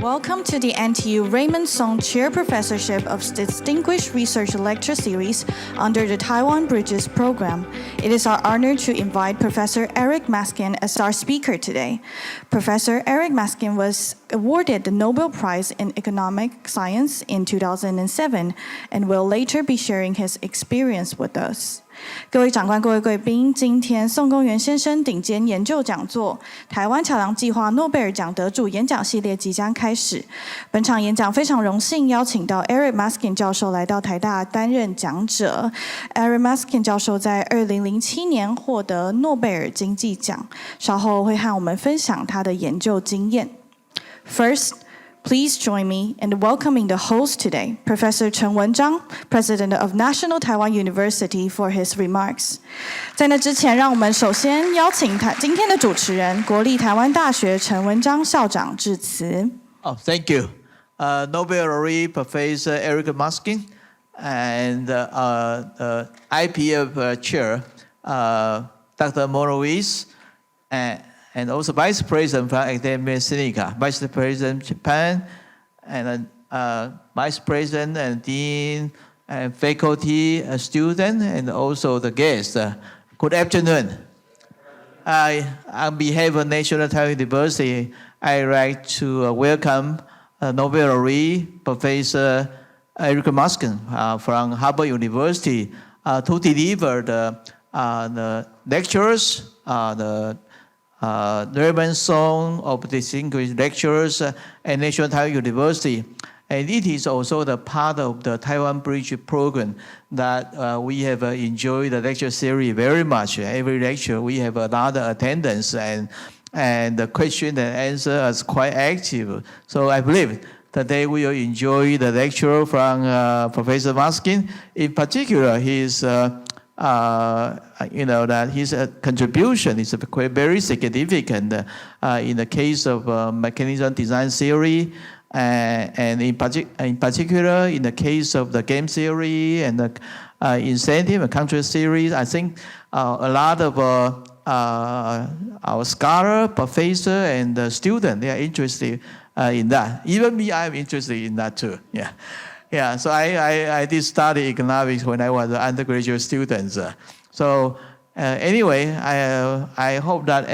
Welcome to the NTU Raymond Song Chair Professorship of Distinguished Research Lecture Series under the Taiwan Bridges Program. It is our honor to invite Professor Eric Maskin as our speaker today. Professor Eric Maskin was awarded the Nobel Prize in Economic Science in 2007 and will later be sharing his experience with us. 各位长官、各位贵宾，今天宋恭源先生顶尖研究讲座台湾桥梁计划诺贝尔奖得主演讲系列即将开始。本场演讲非常荣幸邀请到 Eric Maskin 教授来到台大担任讲者。Eric Maskin 教授在2007年获得诺贝尔经济奖，稍后会和我们分享他的研究经验。First,please join me in welcoming the host today, Professor Chen Wenzhang, President of National Taiwan University, for his remarks. 在那之前，让我们首先邀请今天的主持人，国立台湾大学陈文章校长致辞。Thank you. Nobel laureate Professor Eric Maskin and IPF Chair Dr. Hurwicz and also Vice President from Academia Sinica, Vice President Japan, and Vice President and Dean and faculty, student, and also the guests. Good afternoon. On behalf of National Taiwan University, I'd like to welcome Nobel laureate Professor Eric Maskin from Harvard University to deliver the lectures, the Raymond Song of Distinguished Lecturers at National Taiwan University. And it is also the part of the Taiwan Bridge program that we have enjoyed the lecture series very much. Every lecture we have a lot of attendance and the question and answer is quite active. So I believe today we will enjoy the lecture from Professor Maskin. In particular, his that his contribution is very significant in the case of mechanism design theory, and in particular in the case of the game theory and the incentive and contract theory. I think a lot of our scholar, professor, and student, they are interested in that. Even me, I'm interested in that too. Yeah, so I did study economics when I was an undergraduate student. Anyway, I hope that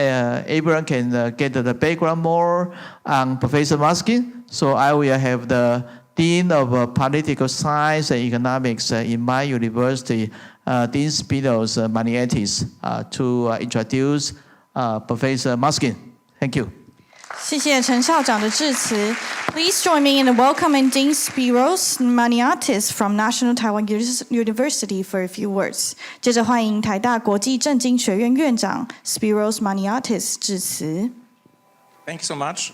everyone can get the background more on Professor Maskin. So I will have the Dean of Political Science and Economics in my university, Dean Spiros Maniatis, to introduce Professor Maskin. Thank you. 谢谢陈校长的致辞。Please join me in welcoming Dean Spiros Maniatis from National Taiwan University for a few words. 接着欢迎台大国际政经学院院长 Spiros Maniatis 致辞。Thank you so much,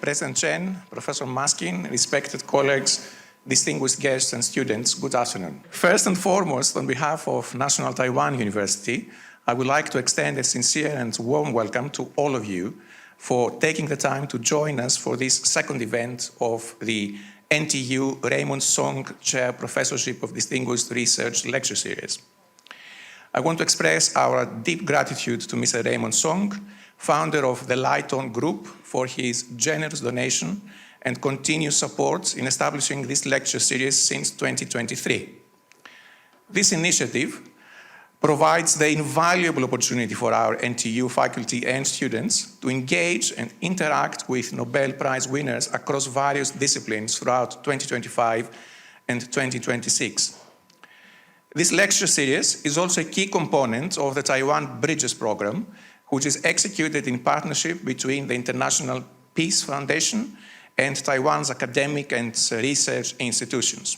President Chen, Professor Maskin, respected colleagues, distinguished guests and students, good afternoon. First and foremost, on behalf of National Taiwan University, I would like to extend a sincere and warm welcome to all of you for taking the time to join us for this second event of the NTU Raymond Song Chair Professorship of Distinguished Research Lecture Series. I want to express our deep gratitude to Mr. Raymond Song, founder of the Lighton Group, for his generous donation and continued support in establishing this lecture series since 2023. This initiative provides the invaluable opportunity for our NTU faculty and students to engage and interact with Nobel Prize winners across various disciplines throughout 2025 and 2026. This lecture series is also a key component of the Taiwan Bridges program, which is executed in partnership between the International Peace Foundation and Taiwan's academic and research institutions.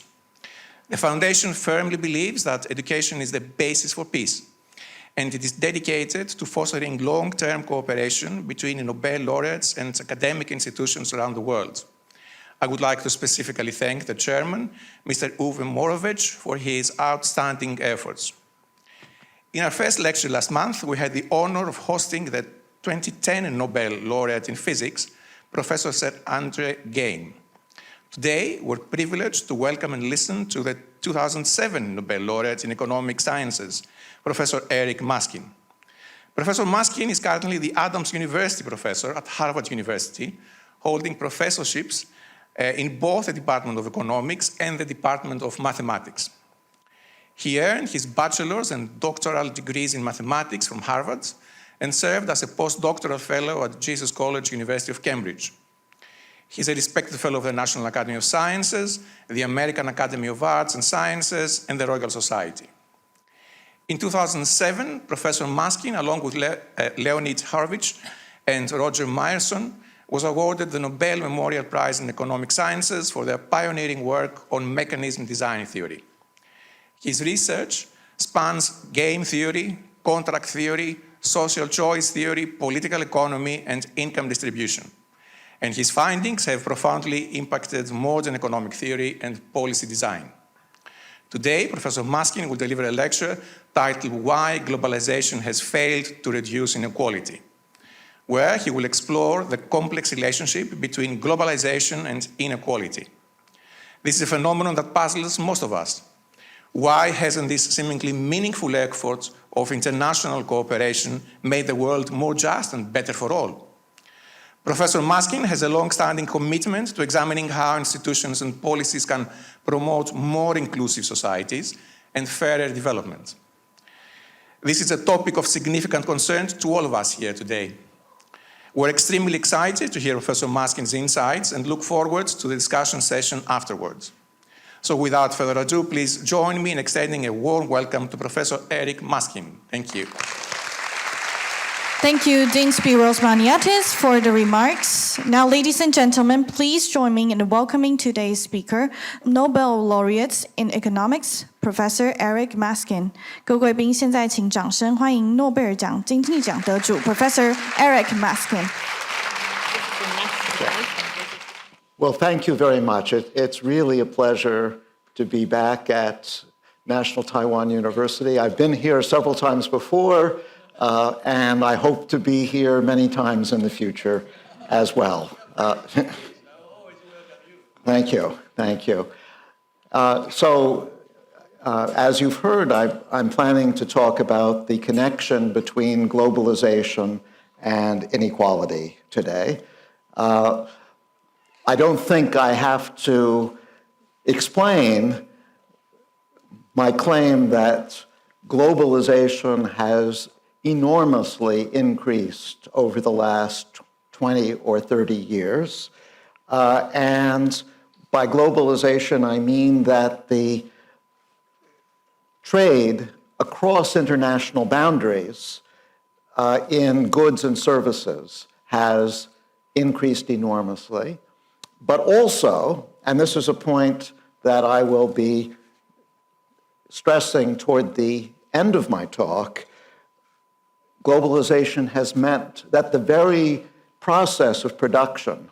The Foundation firmly believes that education is the basis for peace, and it is dedicated to fostering long-term cooperation between Nobel laureates and academic institutions around the world. I would like to specifically thank the chairman, Mr. Uwe Morovec, for his outstanding efforts. In our first lecture last month, we had the honor of hosting the 2010 Nobel laureate in physics, Professor Sir Andre Geim. Today, we're privileged to welcome and listen to the 2007 Nobel laureate in economic sciences, Professor Eric Maskin. Professor Maskin is currently the Adams University professor at Harvard University, holding professorships in both the Department of Economics and the Department of Mathematics. He earned his bachelor's and doctoral degrees in mathematics from Harvard and served as a postdoctoral fellow at Jesus College, University of Cambridge. He's a respected fellow of the National Academy of Sciences, the American Academy of Arts and Sciences, and the Royal Society. In 2007, Professor Maskin, along with Leonid Hurwicz and Roger Myerson, was awarded the Nobel Memorial Prize in Economic Sciences for their pioneering work on mechanism design theory. His research spans game theory, contract theory, social choice theory, political economy, and income distribution. And his findings have profoundly impacted modern economic theory and policy design. Today, Professor Maskin will deliver a lecture titled Why Globalization Has Failed to Reduce Inequality, where he will explore the complex relationship between globalization and inequality. This is a phenomenon that puzzles most of us. Why hasn't this seemingly meaningful effort of international cooperation made the world more just and better for all? Professor Maskin has a long-standing commitment to examining how institutions and policies can promote more inclusive societies and fairer development. This is a topic of significant concern to all of us here today. We're extremely excited to hear Professor Maskin's insights and look forward to the discussion session afterwards. So without further ado, please join me in extending a warm welcome to Professor Eric Maskin. Thank you. Thank you, Dean Spiros Maniatis, for the remarks. Now, ladies and gentlemen, please join me in welcoming today's speaker, Nobel laureate in economics, Professor Eric Maskin. 各位贵宾，现在请掌声欢迎诺贝尔奖经济奖得主 Professor Eric Maskin. Well, thank you very much. It's really a pleasure to be back at National Taiwan University. I've been here several times before, and I hope to be here many times in the future as well. Thank you. As you've heard, I'm planning to talk about the connection between globalization and inequality today. I don't think I have to explain my claim that globalization has enormously increased over the last 20 or 30 years. And by globalization, I mean that the trade across international boundaries in goods and services has increased enormously. But also, and this is a point that I will be stressing toward the end of my talk, globalization has meant that the very process of production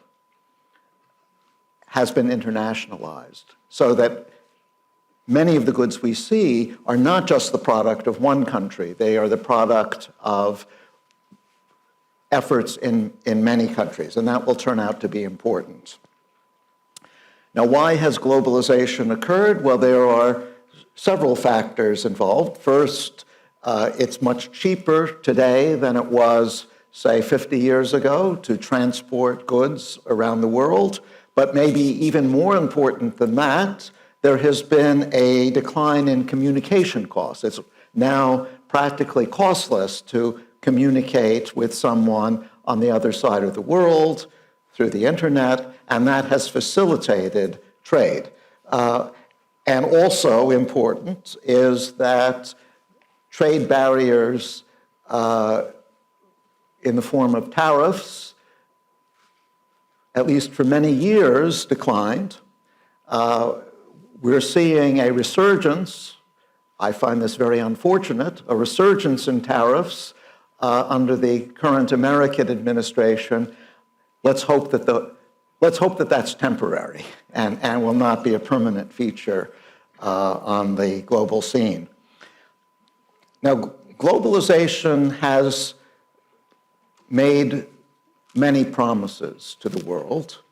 has been internationalized, so that many of the goods we see are not just the product of one country, they are the product of efforts in many countries, and that will turn out to be important. Now, why has globalization occurred? Well, there are several factors involved. First, it's much cheaper today than it was, say, 50 years ago to transport goods around the world. But maybe even more important than that, there has been a decline in communication costs. It's now practically costless to communicate with someone on the other side of the world through the internet, and that has facilitated trade. And also important is that trade barriers in the form of tariffs, at least for many years, declined. We're seeing a resurgence, I find this very unfortunate, a resurgence in tariffs under the current American administration. Let's hope that that's temporary and will not be a permanent feature on the global scene. Now, globalization has made many promises to the world.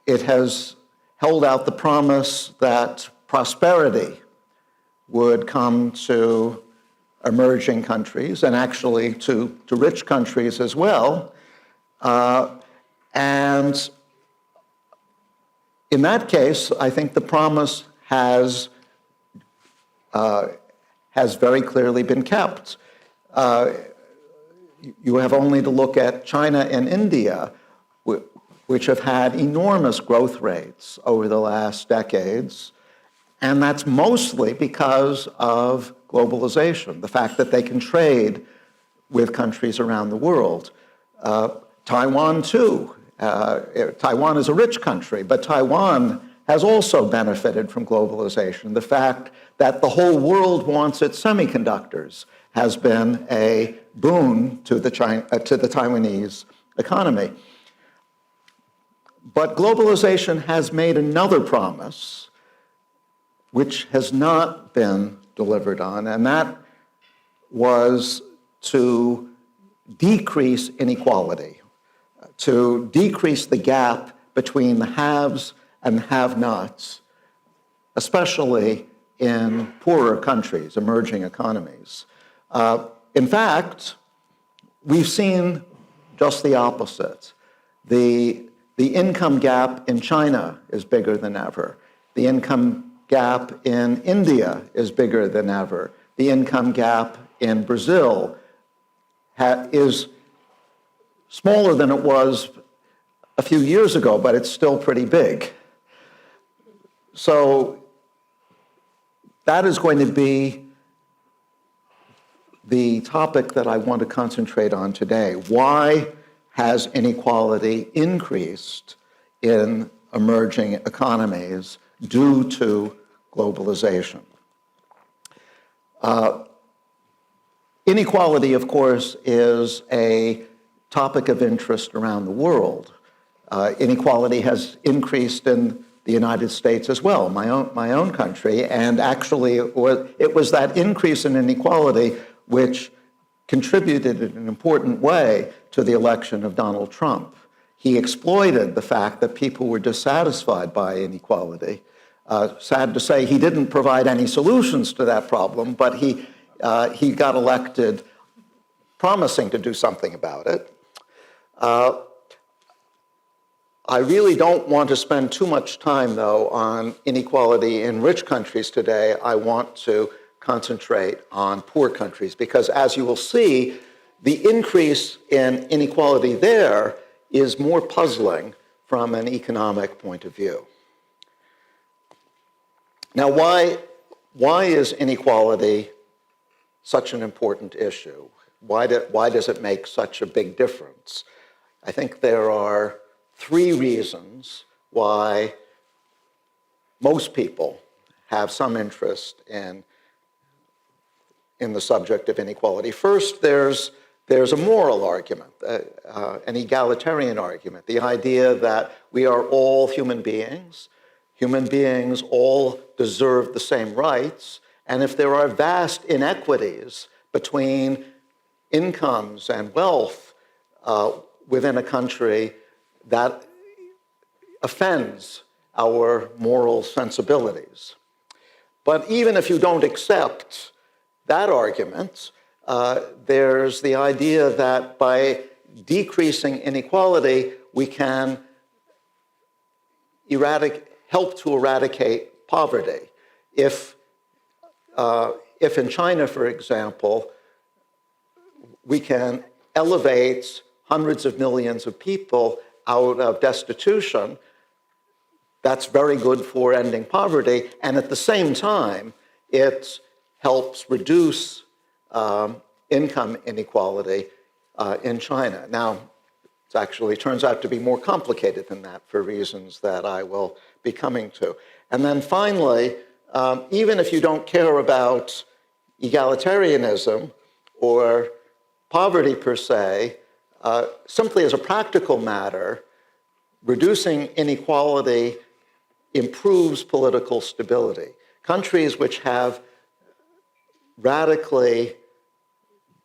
It has held out the promise that prosperity would come to emerging countries and actually to rich countries as well. in that case, I think the promise has very clearly been kept. You have only to look at China and India, which have had enormous growth rates over the last decades, and that's mostly because of globalization, the fact that they can trade with countries around the world. Taiwan, too. Taiwan is a rich country, but Taiwan has also benefited from globalization. The fact that the whole world wants its semiconductors has been a boon to the Taiwanese economy. But globalization has made another promise which has not been delivered on, and that was to decrease inequality, to decrease the gap between the haves and have-nots, especially in poorer countries, emerging economies. In fact, we've seen just the opposite. The income gap in China is bigger than ever. The income gap in India is bigger than ever. The income gap in Brazil is smaller than it was a few years ago, but it's still pretty big. So that is going to be the topic that I want to concentrate on today. Why has inequality increased in emerging economies due to globalization? Inequality, of course, is a topic of interest around the world. Inequality has increased in the United States as well, my own country, and actually it was that increase in inequality which contributed in an important way to the election of Donald Trump. He exploited the fact that people were dissatisfied by inequality. Sad to say, he didn't provide any solutions to that problem, but he got elected promising to do something about it. I really don't want to spend too much time, though, on inequality in rich countries today. I want to concentrate on poor countries because, as you will see, the increase in inequality there is more puzzling from an economic point of view. Now, why is inequality such an important issue? Why does it make such a big difference? I think there are three reasons why most people have some interest in the subject of inequality. First, there's a moral argument, an egalitarian argument, the idea that we are all human beings. Human beings all deserve the same rights, and if there are vast inequities between incomes and wealth within a country, that offends our moral sensibilities. But even if you don't accept that argument, there's the idea that by decreasing inequality, we can help to eradicate poverty. If in China, for example, we can elevate hundreds of millions of people out of destitution, that's very good for ending poverty, and at the same time, it helps reduce income inequality in China. Now, it actually turns out to be more complicated than that for reasons that I will be coming to. And then finally, even if you don't care about egalitarianism or poverty per se, simply as a practical matter, reducing inequality improves political stability. Countries which have radically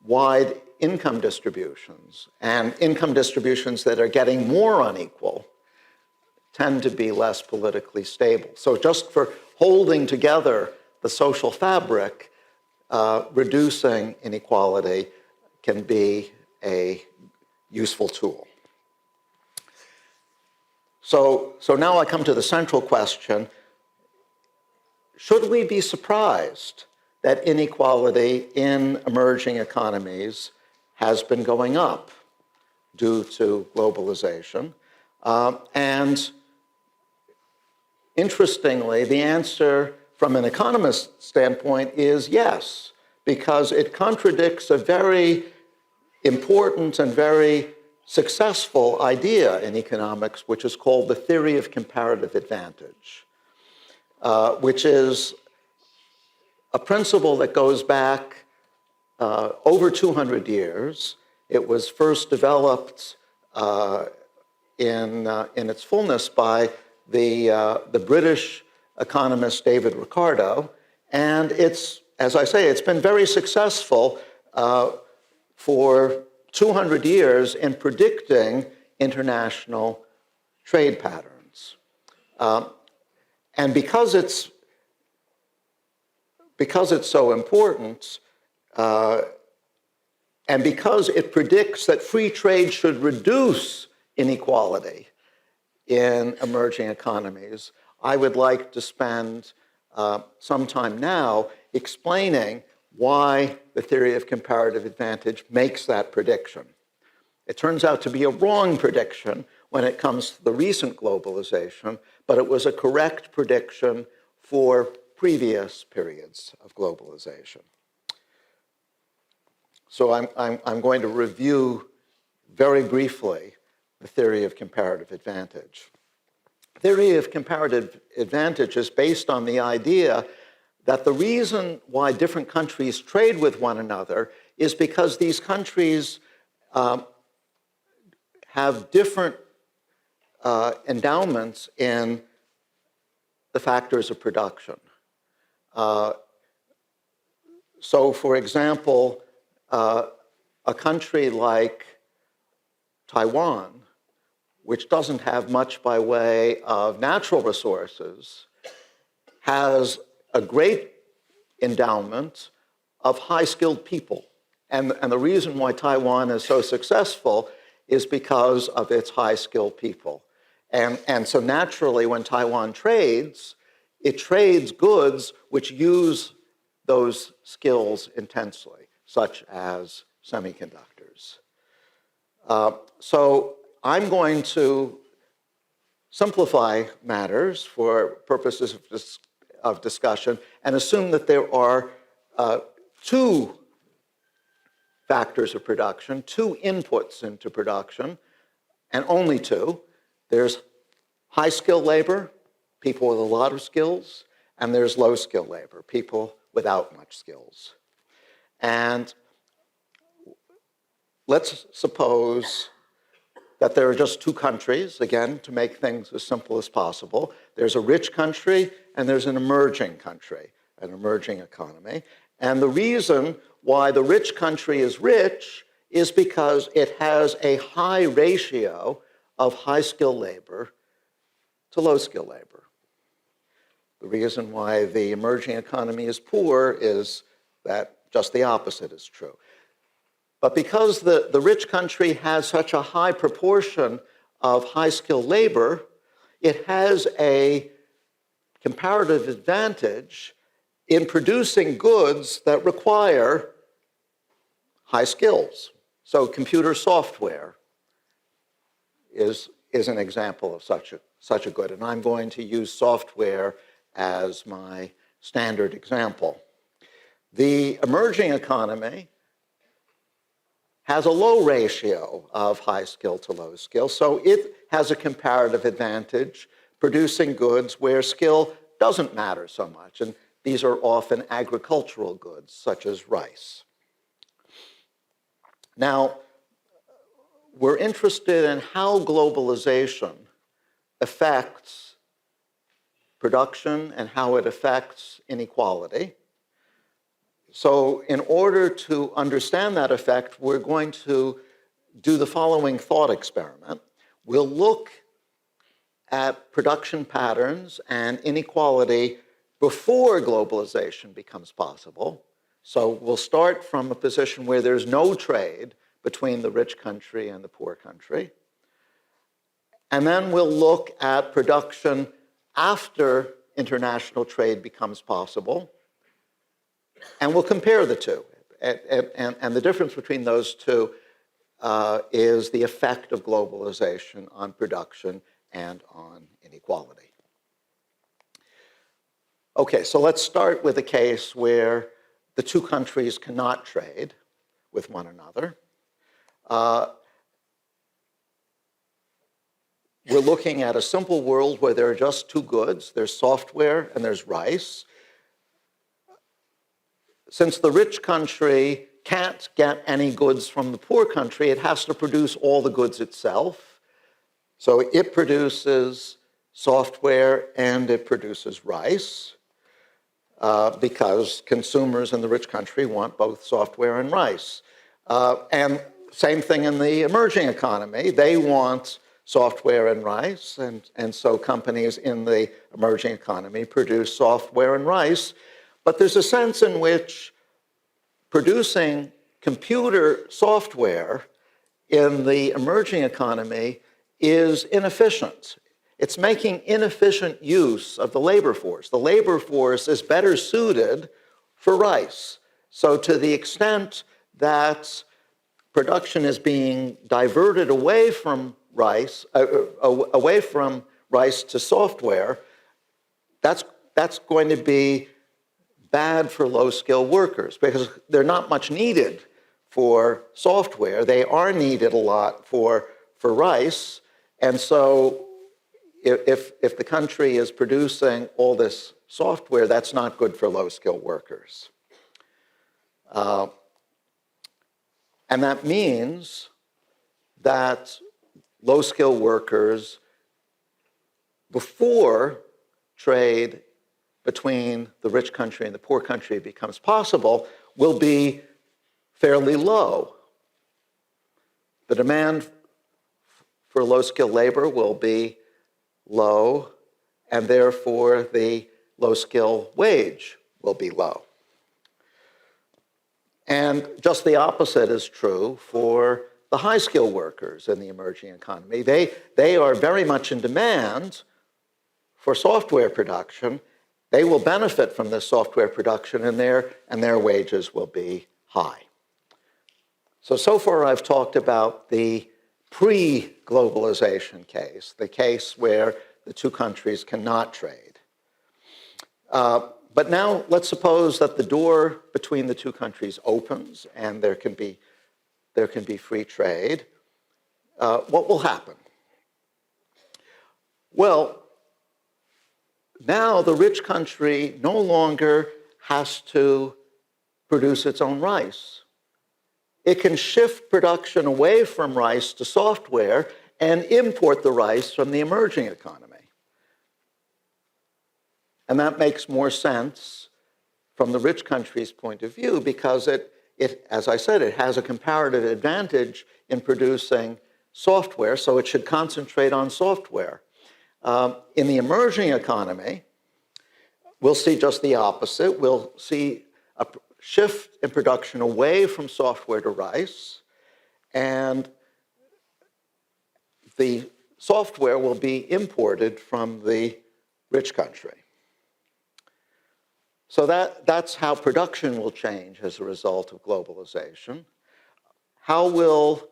wide income distributions and income distributions that are getting more unequal tend to be less politically stable. So just for holding together the social fabric, reducing inequality can be a useful tool. So now I come to the central question. Should we be surprised that inequality in emerging economies has been going up due to globalization? And interestingly, the answer from an economist standpoint is yes, because it contradicts a very important and very successful idea in economics, which is called the theory of comparative advantage, which is a principle that goes back over 200 years. It was first developed in its fullness by the British economist David Ricardo, and it's, as I say, it's been very successful for 200 years in predicting international trade patterns. And because it's so important, and because it predicts that free trade should reduce inequality in emerging economies, I would like to spend some time now explaining why the theory of comparative advantage makes that prediction. It turns out to be a wrong prediction when it comes to the recent globalization, but it was a correct prediction for previous periods of globalization. So I'm going to review very briefly the theory of comparative advantage. Theory of comparative advantage is based on the idea that the reason why different countries trade with one another is because these countries have different endowments in the factors of production. So, for example, a country like Taiwan, which doesn't have much by way of natural resources, has a great endowment of high-skilled people. And the reason why Taiwan is so successful is because of its high-skilled people. And so naturally, when Taiwan trades, it trades goods which use those skills intensely, such as semiconductors. So I'm going to simplify matters for purposes of discussion and assume that there are two factors of production, two inputs into production, and only two. There's high-skilled labor, people with a lot of skills, and there's low-skilled labor, people without much skills. And let's suppose that there are just two countries, again, to make things as simple as possible. There's a rich country and there's an emerging country, an emerging economy. And the reason why the rich country is rich is because it has a high ratio of high-skilled labor to low-skilled labor. The reason why the emerging economy is poor is that just the opposite is true. But because the rich country has such a high proportion of high-skilled labor, it has a comparative advantage in producing goods that require high skills. So computer software is an example of such a good, and I'm going to use software as my standard example. The emerging economy has a low ratio of high skill to low skill, so it has a comparative advantage producing goods where skill doesn't matter so much, and these are often agricultural goods, such as rice. Now, we're interested in how globalization affects production and how it affects inequality. So in order to understand that effect, we're going to do the following thought experiment. We'll look at production patterns and inequality before globalization becomes possible. So we'll start from a position where there's no trade between the rich country and the poor country. And then we'll look at production after international trade becomes possible. And we'll compare the two. And the difference between those two is the effect of globalization on production and on inequality. Okay, so let's start with a case where the two countries cannot trade with one another. We're looking at a simple world where there are just two goods. There's software and there's rice. Since the rich country can't get any goods from the poor country, it has to produce all the goods itself. So it produces software and it produces rice because consumers in the rich country want both software and rice. And same thing in the emerging economy. They want software and rice, and so companies in the emerging economy produce software and rice. But there's a sense in which producing computer software in the emerging economy is inefficient. It's making inefficient use of the labor force. The labor force is better suited for rice. So to the extent that production is being diverted away from rice to software, that's going to be bad for low-skilled workers because they're not much needed for software. They are needed a lot for rice. And so if the country is producing all this software, that's not good for low-skilled workers. And that means that low-skilled workers, before trade between the rich country and the poor country becomes possible, will be fairly low. The demand for low-skilled labor will be low, and therefore the low-skilled wage will be low. And just the opposite is true for the high-skilled workers in the emerging economy. They are very much in demand for software production. They will benefit from this software production, and their wages will be high. So far I've talked about the pre-globalization case, the case where the two countries cannot trade. But now let's suppose that the door between the two countries opens and there can be free trade. What will happen? Well, now the rich country no longer has to produce its own rice. It can shift production away from rice to software and import the rice from the emerging economy. And that makes more sense from the rich country's point of view because it, as I said, it has a comparative advantage in producing software, so it should concentrate on software. In the emerging economy, we'll see just the opposite. We'll see a shift in production away from software to rice, and the software will be imported from the rich country. So that's how production will change as a result of globalization. How will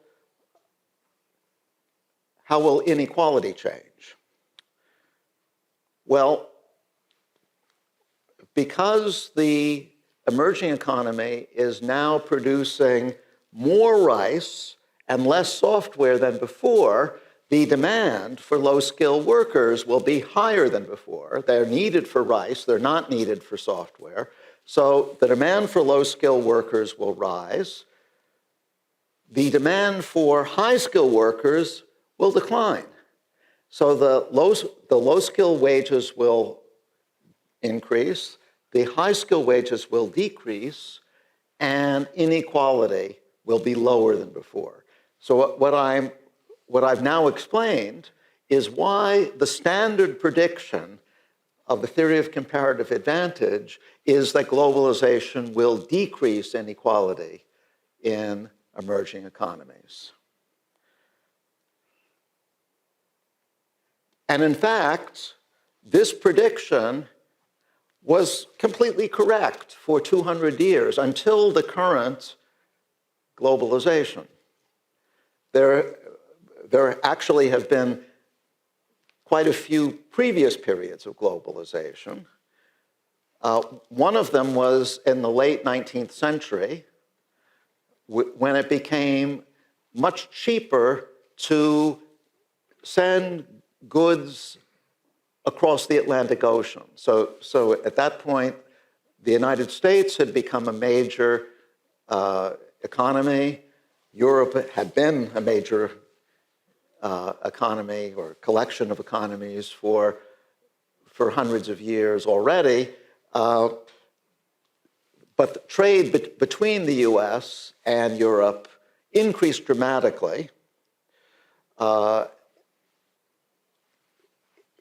inequality change? Well, because the emerging economy is now producing more rice and less software than before, the demand for low-skilled workers will be higher than before. They're needed for rice, they're not needed for software. So the demand for low-skilled workers will rise. The demand for high-skilled workers will decline. So the low-skilled wages will increase, the high-skilled wages will decrease, and inequality will be lower than before. So what I've now explained is why the standard prediction of the theory of comparative advantage is that globalization will decrease inequality in emerging economies. And in fact, this prediction was completely correct for 200 years until the current globalization. There actually have been quite a few previous periods of globalization. One of them was in the late 19th century, when it became much cheaper to send goods across the Atlantic Ocean. So at that point, the United States had become a major economy. Europe had been a major economy or collection of economies for hundreds of years already. But the trade between the US and Europe increased dramatically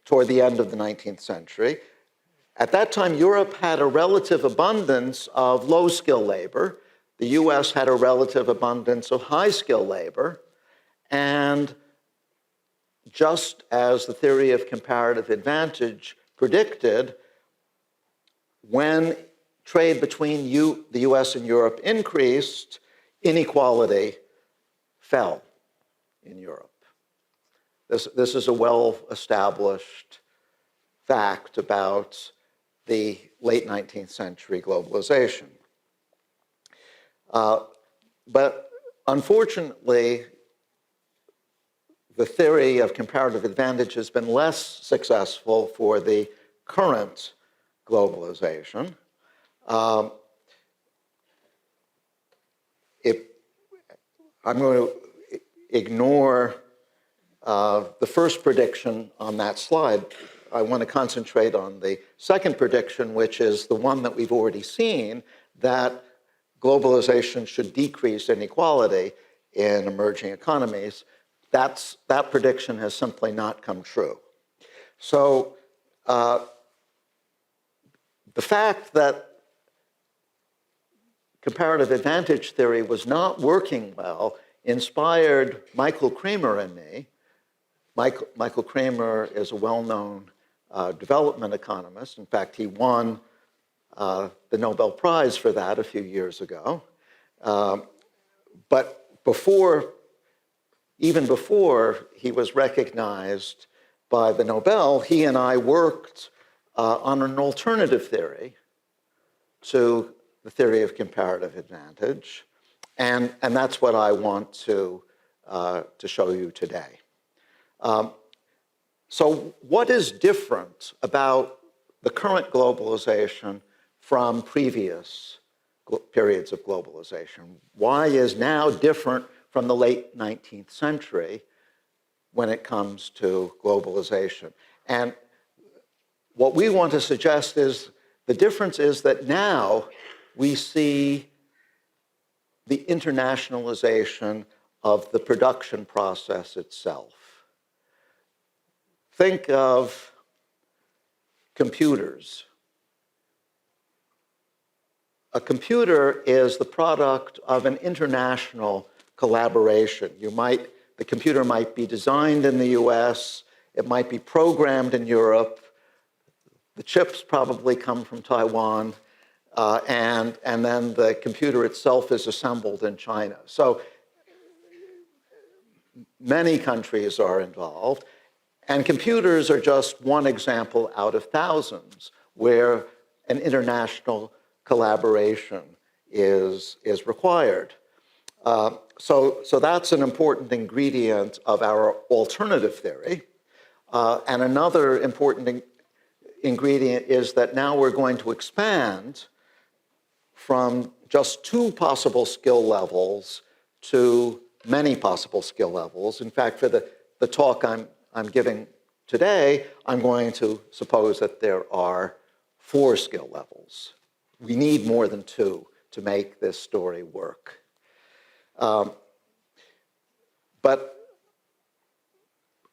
toward the end of the 19th century. At that time, Europe had a relative abundance of low-skill labor. The US had a relative abundance of high-skill labor. And just as the theory of comparative advantage predicted, when trade between the US and Europe increased, inequality fell in Europe. This is a well-established fact about the late 19th century globalization. But unfortunately, the theory of comparative advantage has been less successful for the current globalization. I'm going to ignore the first prediction on that slide. I want to concentrate on the second prediction, which is the one that we've already seen, that globalization should decrease inequality in emerging economies. That prediction has simply not come true. So the fact that comparative advantage theory was not working well inspired Michael Kremer and me. Michael Kremer is a well-known development economist. In fact, he won the Nobel Prize for that a few years ago. But even before he was recognized by the Nobel, he and I worked on an alternative theory to the theory of comparative advantage. And that's what I want to show you today. So what is different about the current globalization from previous periods of globalization? Why is now different from the late 19th century when it comes to globalization? And what we want to suggest is the difference is that now we see the internationalization of the production process itself. Think of computers. A computer is the product of an international collaboration. The computer might be designed in the US, it might be programmed in Europe, the chips probably come from Taiwan, and then the computer itself is assembled in China. So many countries are involved, and computers are just one example out of thousands where an international collaboration is required. So that's an important ingredient of our alternative theory. And another important ingredient is that now we're going to expand from just two possible skill levels to many possible skill levels. In fact, for the talk I'm giving today, I'm going to suppose that there are 4 skill levels. We need more than 2 to make this story work. But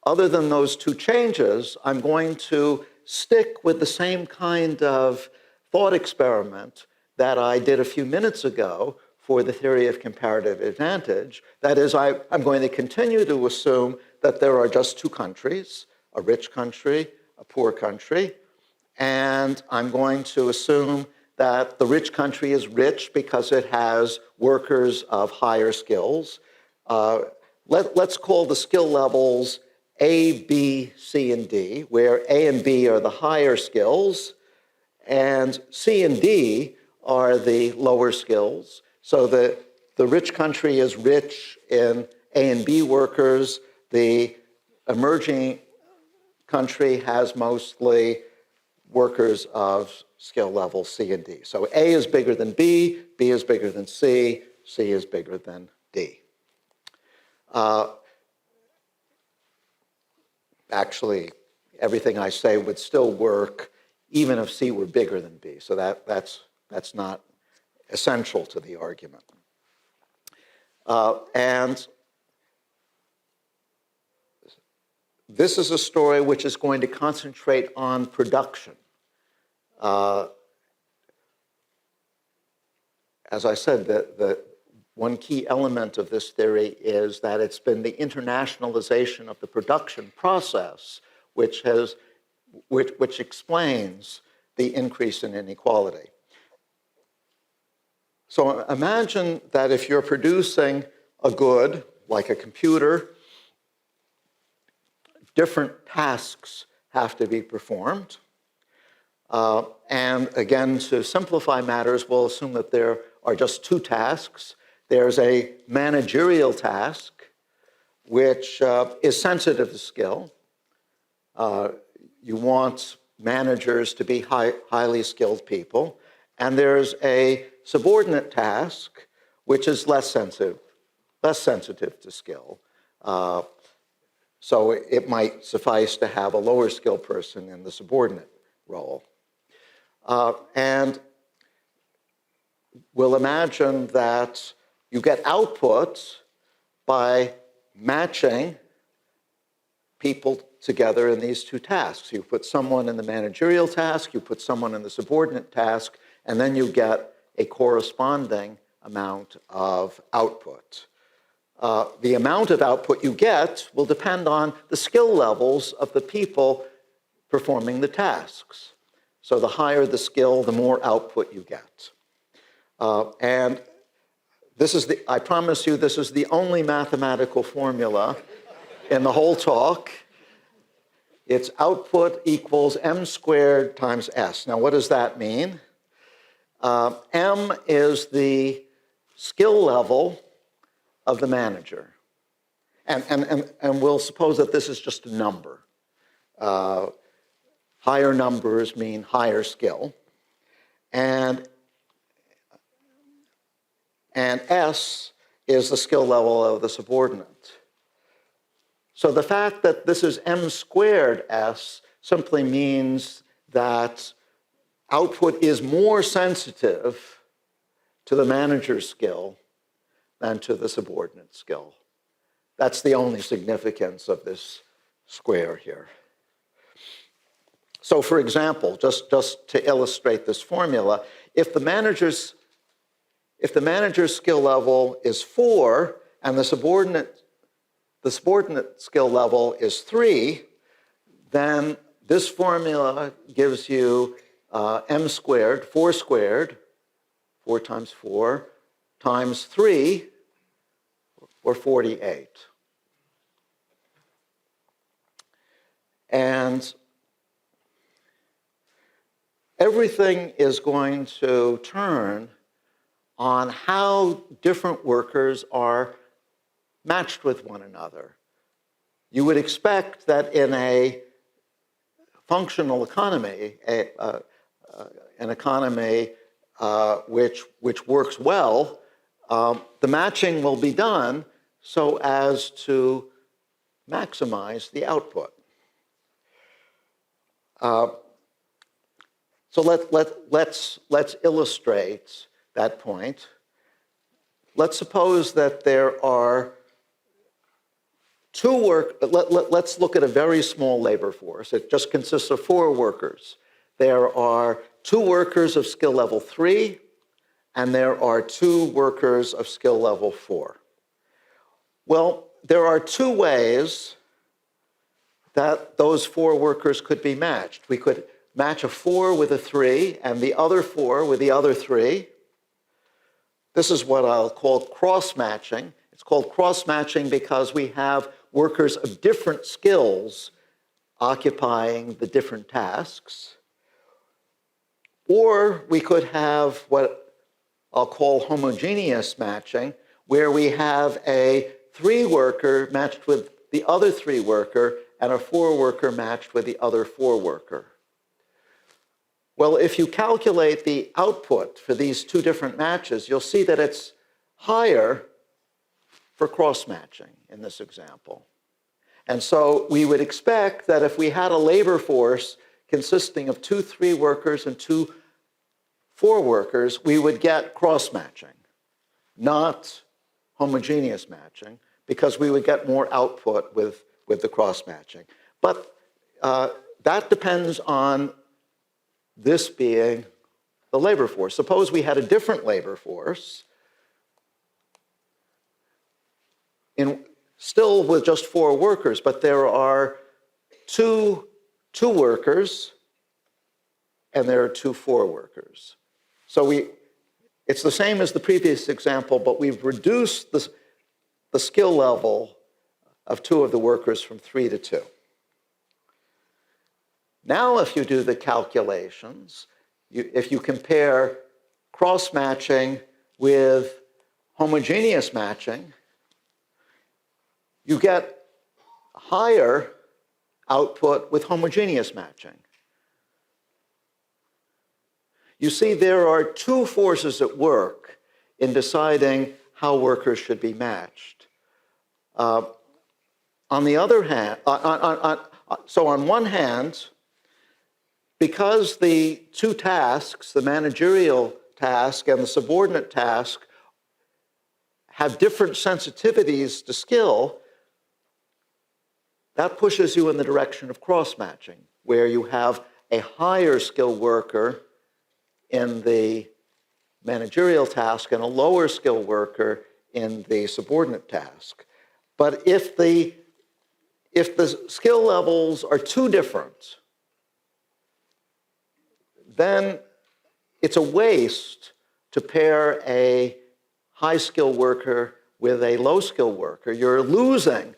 other than those 2 changes, I'm going to stick with the same kind of thought experiment that I did a few minutes ago for the theory of comparative advantage. That is, I'm going to continue to assume that there are just 2 countries, a rich country, a poor country, and I'm going to assume that the rich country is rich because it has workers of higher skills. Let's call the skill levels A, B, C, and D, where A and B are the higher skills, and C and D are the lower skills. So the rich country is rich in A and B workers. The emerging country has mostly workers of skill level C and D. So A is bigger than B is bigger than C is bigger than D. Actually, everything I say would still work even if C were bigger than B. So that's not essential to the argument. And this is a story which is going to concentrate on production. As I said, the one key element of this theory is that it's been the internationalization of the production process which explains the increase in inequality. So imagine that if you're producing a good, like a computer, different tasks have to be performed. And again, to simplify matters, we'll assume that there are just two tasks. There's a managerial task, which is sensitive to skill. You want managers to be highly skilled people. And there's a subordinate task, which is less sensitive to skill. So it might suffice to have a lower skilled person in the subordinate role. And we'll imagine that you get output by matching people together in these two tasks. You put someone in the managerial task, you put someone in the subordinate task, and then you get a corresponding amount of output. The amount of output you get will depend on the skill levels of the people performing the tasks. So the higher the skill, the more output you get. And I promise you, this is the only mathematical formula in the whole talk. It's output equals m squared times s. Now, what does that mean? M is the skill level of the manager. And we'll suppose that this is just a number. Higher numbers mean higher skill. And S is the skill level of the subordinate. So the fact that this is m squared S simply means that output is more sensitive to the manager's skill than to the subordinate skill. That's the only significance of this square here. So for example, just to illustrate this formula, if the manager's skill level is 4 and the subordinate skill level is 3, then this formula gives you m squared, 4 squared, 4 times 4, times 3, or 48. And everything is going to turn on how different workers are matched with one another. You would expect that in a functional economy, an economy which works well, the matching will be done so as to maximize the output. So let's illustrate that point. Let's suppose that there are let's look at a very small labor force. It just consists of 4 workers. There are 2 workers of skill level 3, and there are 2 workers of skill level 4. Well, there are 2 ways that those 4 workers could be matched. We could match a 4 with a 3 and the other 4 with the other 3. This is what I'll call cross-matching. It's called cross-matching because we have workers of different skills occupying the different tasks. Or we could have what I'll call homogeneous matching, where we have a 3-worker matched with the other 3-worker and a 4-worker matched with the other 4-worker. Well, if you calculate the output for these 2 different matches, you'll see that it's higher for cross-matching in this example. And so we would expect that if we had a labor force consisting of 2 3-workers and 2 4-workers, we would get cross-matching, not homogeneous matching, because we would get more output with the cross-matching. But that depends on this being the labor force. Suppose we had a different labor force, still with just 4 workers, but there are 2 workers and there are 2 4-workers. So it's the same as the previous example, but we've reduced the skill level of 2 of the workers from 3 to 2. Now, if you do the calculations, if you compare cross-matching with homogeneous matching, you get higher output with homogeneous matching. You see, there are 2 forces at work in deciding how workers should be matched. On the other hand, so on one hand, because the 2 tasks, the managerial task and the subordinate task, have different sensitivities to skill, that pushes you in the direction of cross-matching, where you have a higher skilled worker in the managerial task and a lower skilled worker in the subordinate task. But if the skill levels are too different, then it's a waste to pair a high-skilled worker with a low-skilled worker. You're losing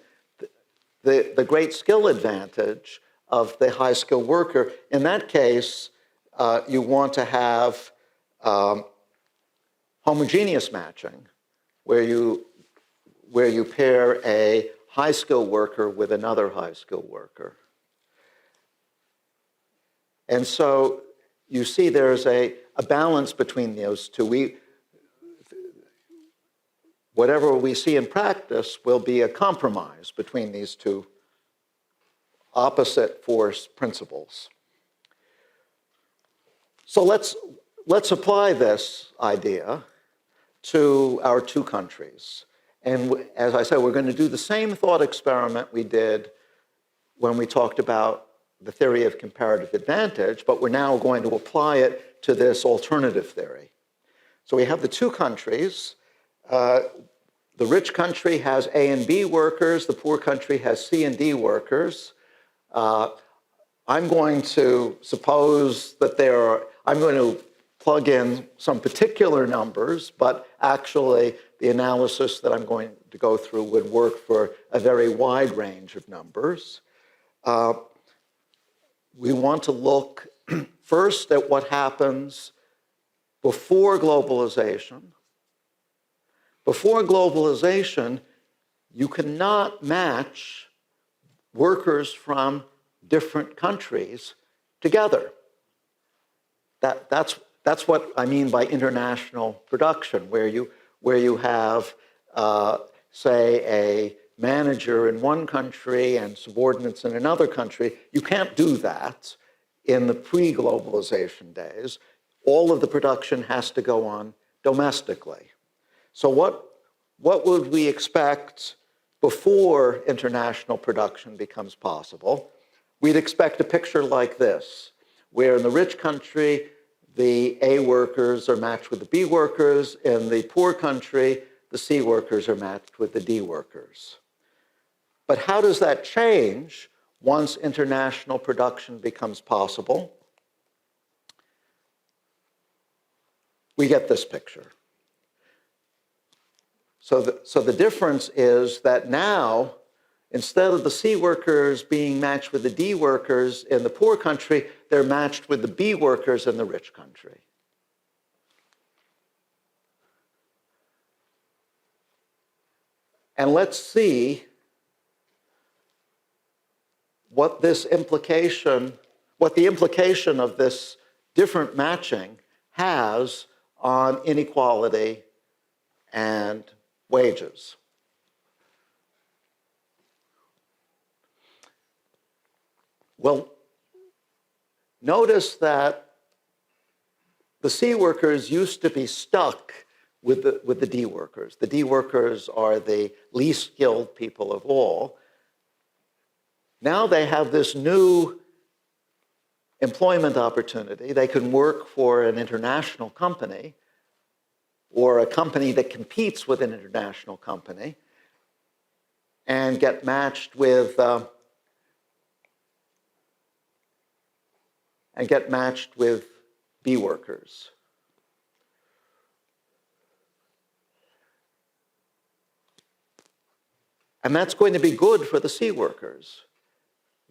the great skill advantage of the high-skilled worker. In that case, you want to have homogeneous matching, where you pair a high-skilled worker with another high-skilled worker. And so you see there's a balance between those 2. Whatever we see in practice will be a compromise between these 2 opposite force principles. So let's apply this idea to our 2 countries. And as I said, we're going to do the same thought experiment we did when we talked about the theory of comparative advantage, but we're now going to apply it to this alternative theory. So we have the 2 countries. The rich country has A and B workers. The poor country has C and D workers. I'm going to suppose that I'm going to plug in some particular numbers, but actually the analysis that I'm going to go through would work for a very wide range of numbers. We want to look first at what happens before globalization. Before globalization, you cannot match workers from different countries together. That's what I mean by international production, where you have, say, a manager in one country and subordinates in another country. You can't do that in the pre-globalization days. All of the production has to go on domestically. So what would we expect before international production becomes possible? We'd expect a picture like this, where in the rich country, the A workers are matched with the B workers. In the poor country, the C workers are matched with the D workers. But how does that change once international production becomes possible, we get this picture. So the difference is that now, instead of the C workers being matched with the D workers in the poor country, they're matched with the B workers in the rich country. And let's see what the implication of this different matching has on inequality and wages. Well, notice that the C workers used to be stuck with the D workers. The D workers are the least skilled people of all. Now they have this new employment opportunity. They can work for an international company or a company that competes with an international company and get matched with B workers. And that's going to be good for the C workers.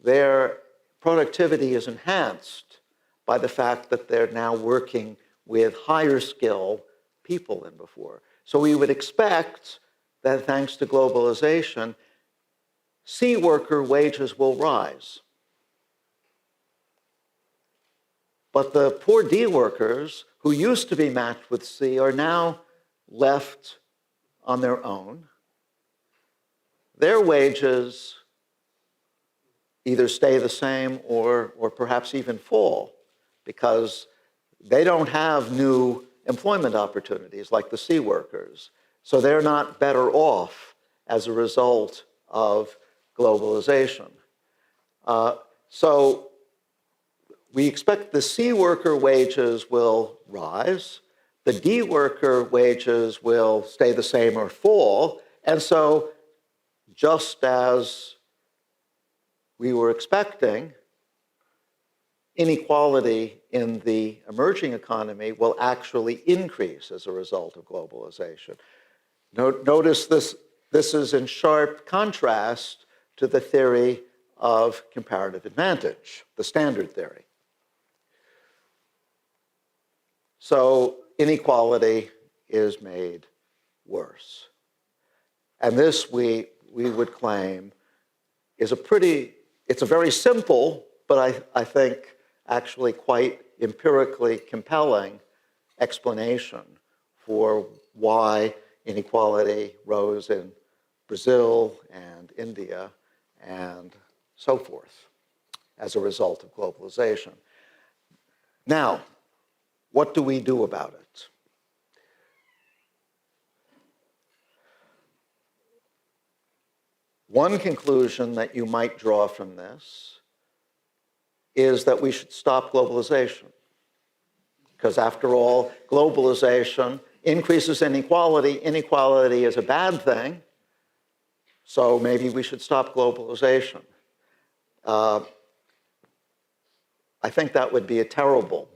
Their productivity is enhanced by the fact that they're now working with higher skill people than before. So we would expect that thanks to globalization, C worker wages will rise. But the poor D workers who used to be matched with C are now left on their own. Their wages either stay the same or perhaps even fall because they don't have new employment opportunities like the C workers. So they're not better off as a result of globalization. So we expect the C worker wages will rise, the D worker wages will stay the same or fall, and so just as we were expecting, inequality in the emerging economy will actually increase as a result of globalization. Notice this is in sharp contrast to the theory of comparative advantage, the standard theory. So inequality is made worse. And this we would claim is it's a very simple, but I think actually quite empirically compelling explanation for why inequality rose in Brazil and India and so forth as a result of globalization. Now, what do we do about it? One conclusion that you might draw from this is that we should stop globalization. Because after all, globalization increases inequality. Inequality is a bad thing, so maybe we should stop globalization. I think that would be a terrible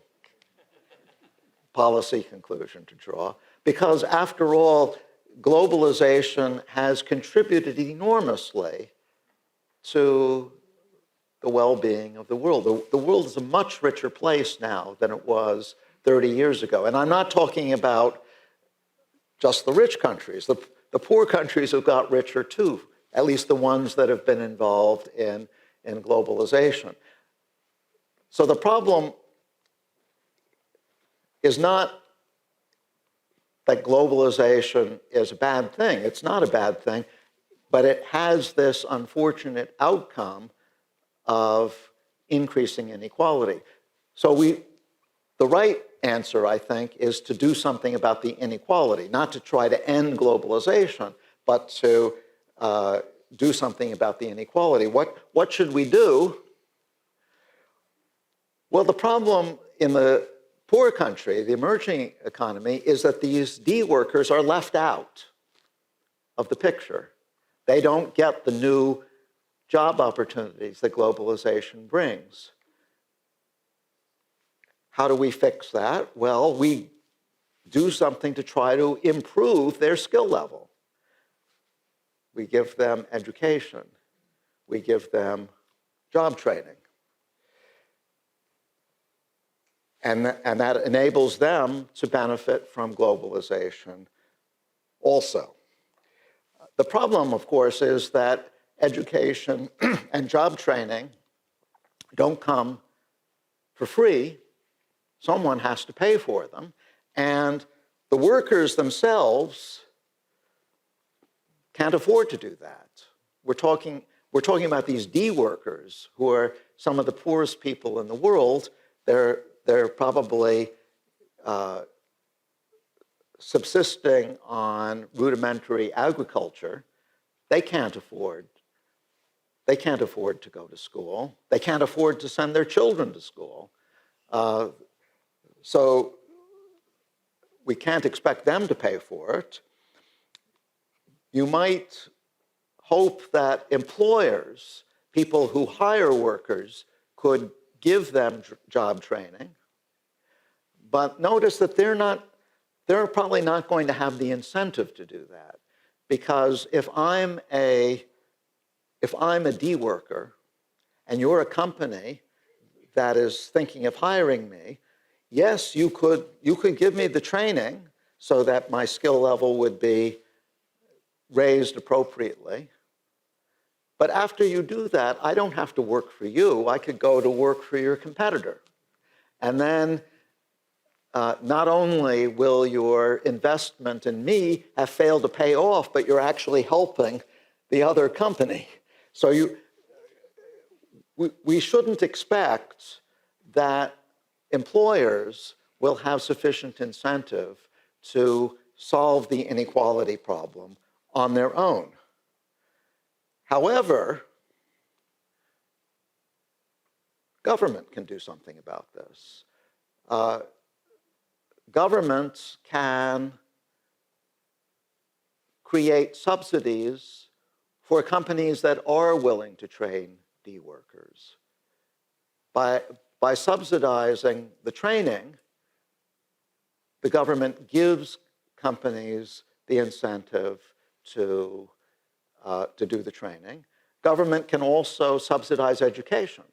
policy conclusion to draw, because after all, globalization has contributed enormously to the well-being of the world. The world is a much richer place now than it was 30 years ago. And I'm not talking about just the rich countries. The poor countries have got richer too, at least the ones that have been involved in globalization. So the problem is not that globalization is a bad thing. It's not a bad thing, but it has this unfortunate outcome of increasing inequality. So the right answer, I think, is to do something about the inequality, not to try to end globalization, but to do something about the inequality. What should we do? Well, the problem in the poor country, the emerging economy, is that these D workers are left out of the picture. They don't get the new job opportunities that globalization brings. How do we fix that? Well, we do something to try to improve their skill level. We give them education. We give them job training. And that enables them to benefit from globalization also. The problem, of course, is that education and job training don't come for free. Someone has to pay for them. And the workers themselves can't afford to do that. We're talking about these D workers who are some of the poorest people in the world. They're probably subsisting on rudimentary agriculture. They can't afford to go to school. They can't afford to send their children to school. So we can't expect them to pay for it. You might hope that employers, people who hire workers, could give them job training. But notice that they're probably not going to have the incentive to do that. Because if I'm a D worker and you're a company that is thinking of hiring me, yes, you could give me the training so that my skill level would be raised appropriately. But after you do that, I don't have to work for you. I could go to work for your competitor. And then not only will your investment in me have failed to pay off, but you're actually helping the other company. So we shouldn't expect that employers will have sufficient incentive to solve the inequality problem on their own. However, government can do something about this. Governments can create subsidies for companies that are willing to train D workers. By subsidizing the training, the government gives companies the incentive to do the training. Government can also subsidize education,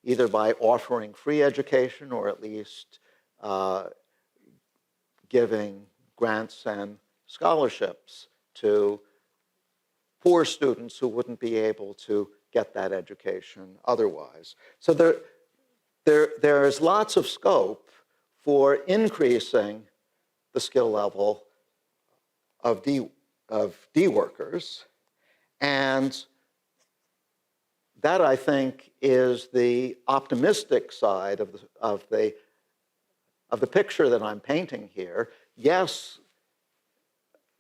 either by offering free education or at least giving grants and scholarships to poor students who wouldn't be able to get that education otherwise. So there is lots of scope for increasing the skill level of D workers, and that, I think, is the optimistic side of the picture that I'm painting here. Yes,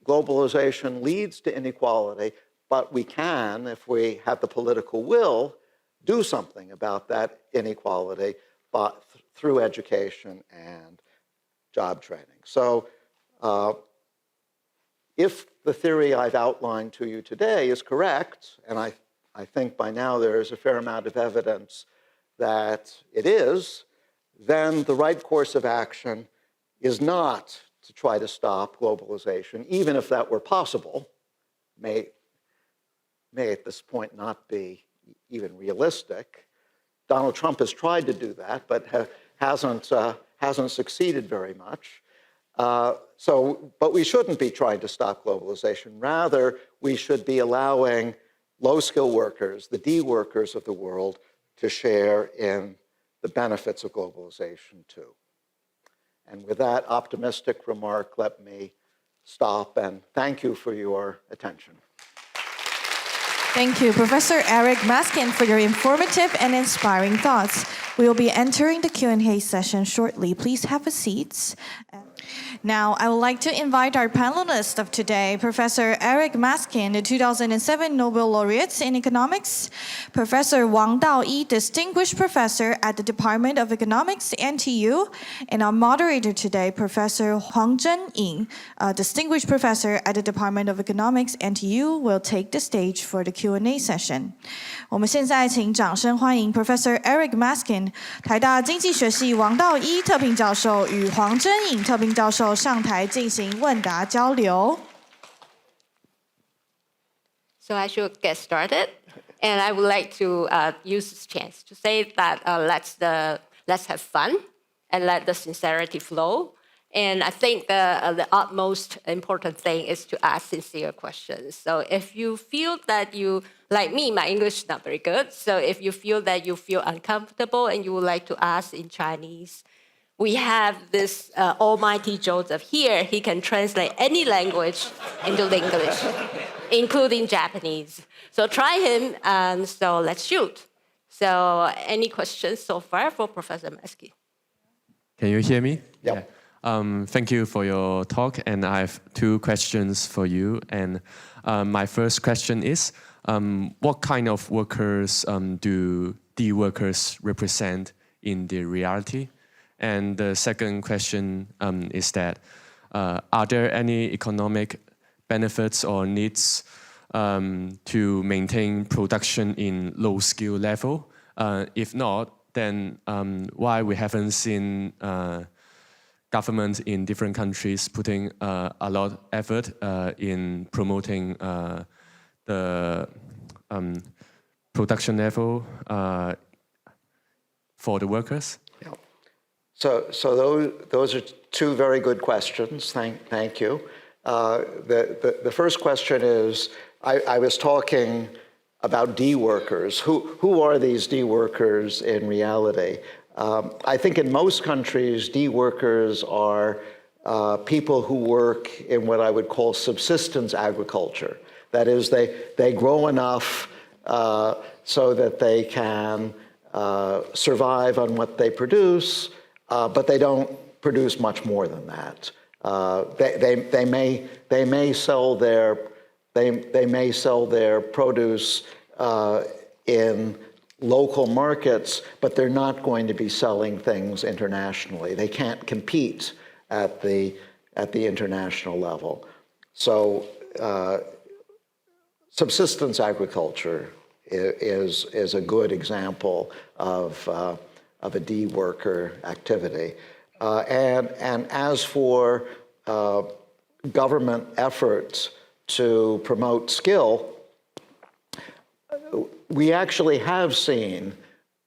globalization leads to inequality, but we can, if we have the political will, do something about that inequality through education and job training. So if the theory I've outlined to you today is correct, and I think by now there is a fair amount of evidence that it is, then the right course of action is not to try to stop globalization, even if that were possible, may at this point not be even realistic. Donald Trump has tried to do that, but hasn't succeeded very much. But we shouldn't be trying to stop globalization. Rather, we should be allowing low-skill workers, the D workers of the world, to share in the benefits of globalization too. And with that optimistic remark, let me stop and thank you for your attention. Thank you, Professor Eric Maskin, for your informative and inspiring thoughts. We will be entering the Q&A session shortly. Please have a seat. Now, I would like to invite our panelist of today, Professor Eric Maskin, the 2007 Nobel laureate in economics, Professor Wang Daoyi, distinguished professor at the Department of Economics, NTU, and our moderator today, Professor Huang Zhenying, a distinguished professor at the Department of Economics, NTU, will take the stage for the Q&A session. 我们现在请掌声欢迎 Professor Eric Maskin, 台大经济学系王道一特聘教授与黄真颖特聘教授上台进行问答交流。So I should get started, and I would like to use this chance to say that let's have fun and let the sincerity flow. And I think the utmost important thing is to ask sincere questions. So if you feel that you, like me, my English is not very good. So if you feel that you feel uncomfortable and you would like to ask in Chinese, we have this almighty Joseph here. He can translate any language into English, including Japanese. So try him, and so let's shoot. So any questions so far for Professor Maskin? Can you hear me? Yep. Yeah. Thank you for your talk, and I have two questions for you. And my first question is, what kind of workers do the workers represent in the reality? And the second question is that, are there any economic benefits or needs to maintain production in low skill level? If not, then why we haven't seen governments in different countries putting a lot of effort in promoting the production level for the workers? Yeah. So those are two very good questions. Thank you. The first question is, I was talking about D workers. Who are these D workers in reality? I think in most countries, D workers are people who work in what I would call subsistence agriculture. That is, they grow enough so that they can survive on what they produce, but they don't produce much more than that. They may sell their produce in local markets, but they're not going to be selling things internationally. They can't compete at the international level. So subsistence agriculture is a good example of a D worker activity. And as for government efforts to promote skill, we actually have seen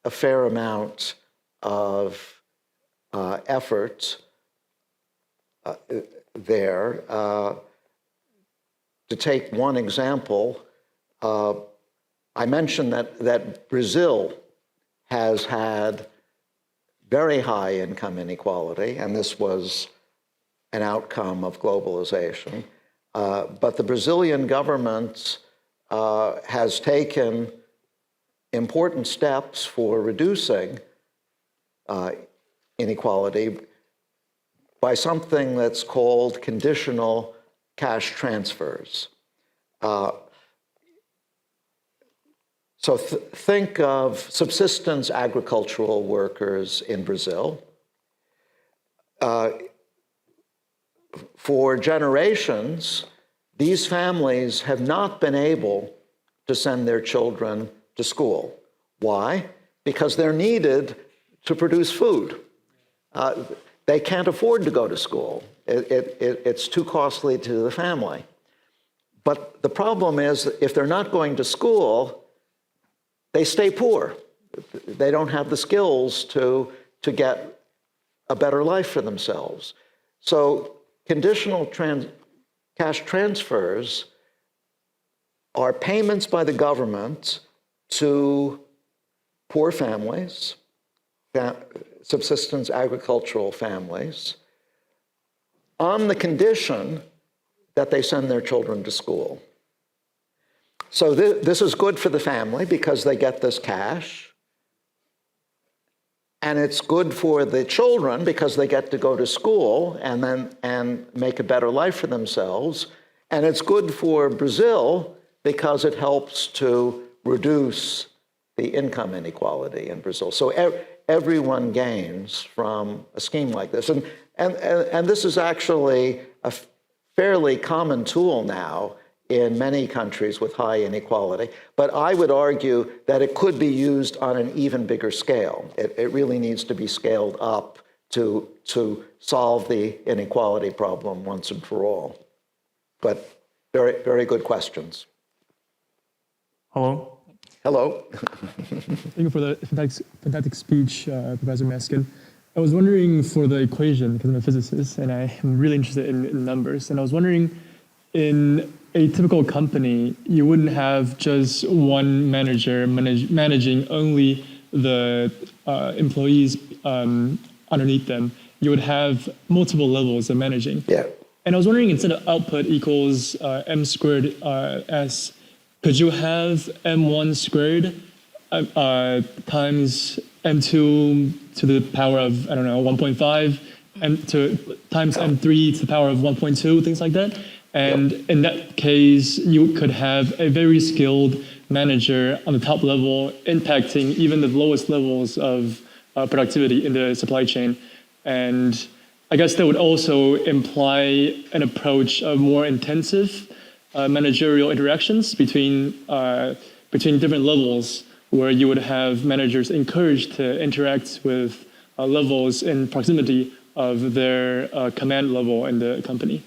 a fair amount of effort there. To take one example, I mentioned that Brazil has had very high income inequality, and this was an outcome of globalization. But the Brazilian government has taken important steps for reducing inequality by something that's called conditional cash transfers. So think of subsistence agricultural workers in Brazil. For generations, these families have not been able to send their children to school. Why? Because they're needed to produce food. They can't afford to go to school. It's too costly to the family. But the problem is, if they're not going to school, they stay poor. They don't have the skills to get a better life for themselves. So conditional cash transfers are payments by the government to poor families, subsistence agricultural families, on the condition that they send their children to school. So this is good for the family because they get this cash, And it's good for the children because they get to go to school and make a better life for themselves. And it's good for Brazil because it helps to reduce the income inequality in Brazil. So everyone gains from a scheme like this. And this is actually a fairly common tool now in many countries with high inequality. But I would argue that it could be used on an even bigger scale. It really needs to be scaled up to solve the inequality problem once and for all. But very, very good questions. Hello. Hello. Thank you for the fantastic speech, Professor Maskin. I was wondering for the equation, because I'm a physicist and I am really interested in numbers, and I was wondering, in a typical company, you wouldn't have just one manager managing only the employees underneath them. You would have multiple levels of managing. Yeah. And I was wondering, instead of output equals m squared s, could you have m1 squared times m2 to the power of, I don't know, 1.5, times m3 to the power of 1.2, things like that? And in that case, you could have a very skilled manager on the top level impacting even the lowest levels of productivity in the supply chain. And I guess that would also imply an approach of more intensive managerial interactions between different levels, where you would have managers encouraged to interact with levels in proximity of their command level in the company.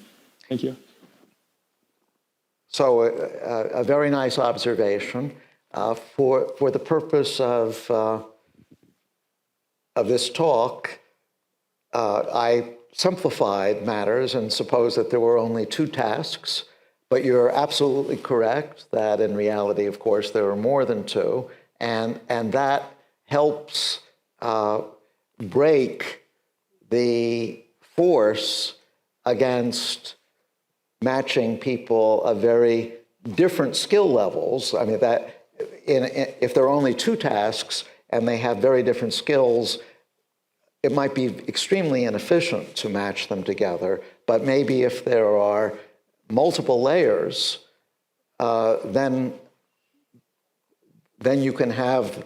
Thank you. So a very nice observation. For the purpose of this talk, I simplified matters and supposed that there were only two tasks, but you're absolutely correct that in reality, of course, there are more than two, and that helps break the force against matching people of very different skill levels. I mean, that if there are only two tasks and they have very different skills, it might be extremely inefficient to match them together. But maybe if there are multiple layers, then you can have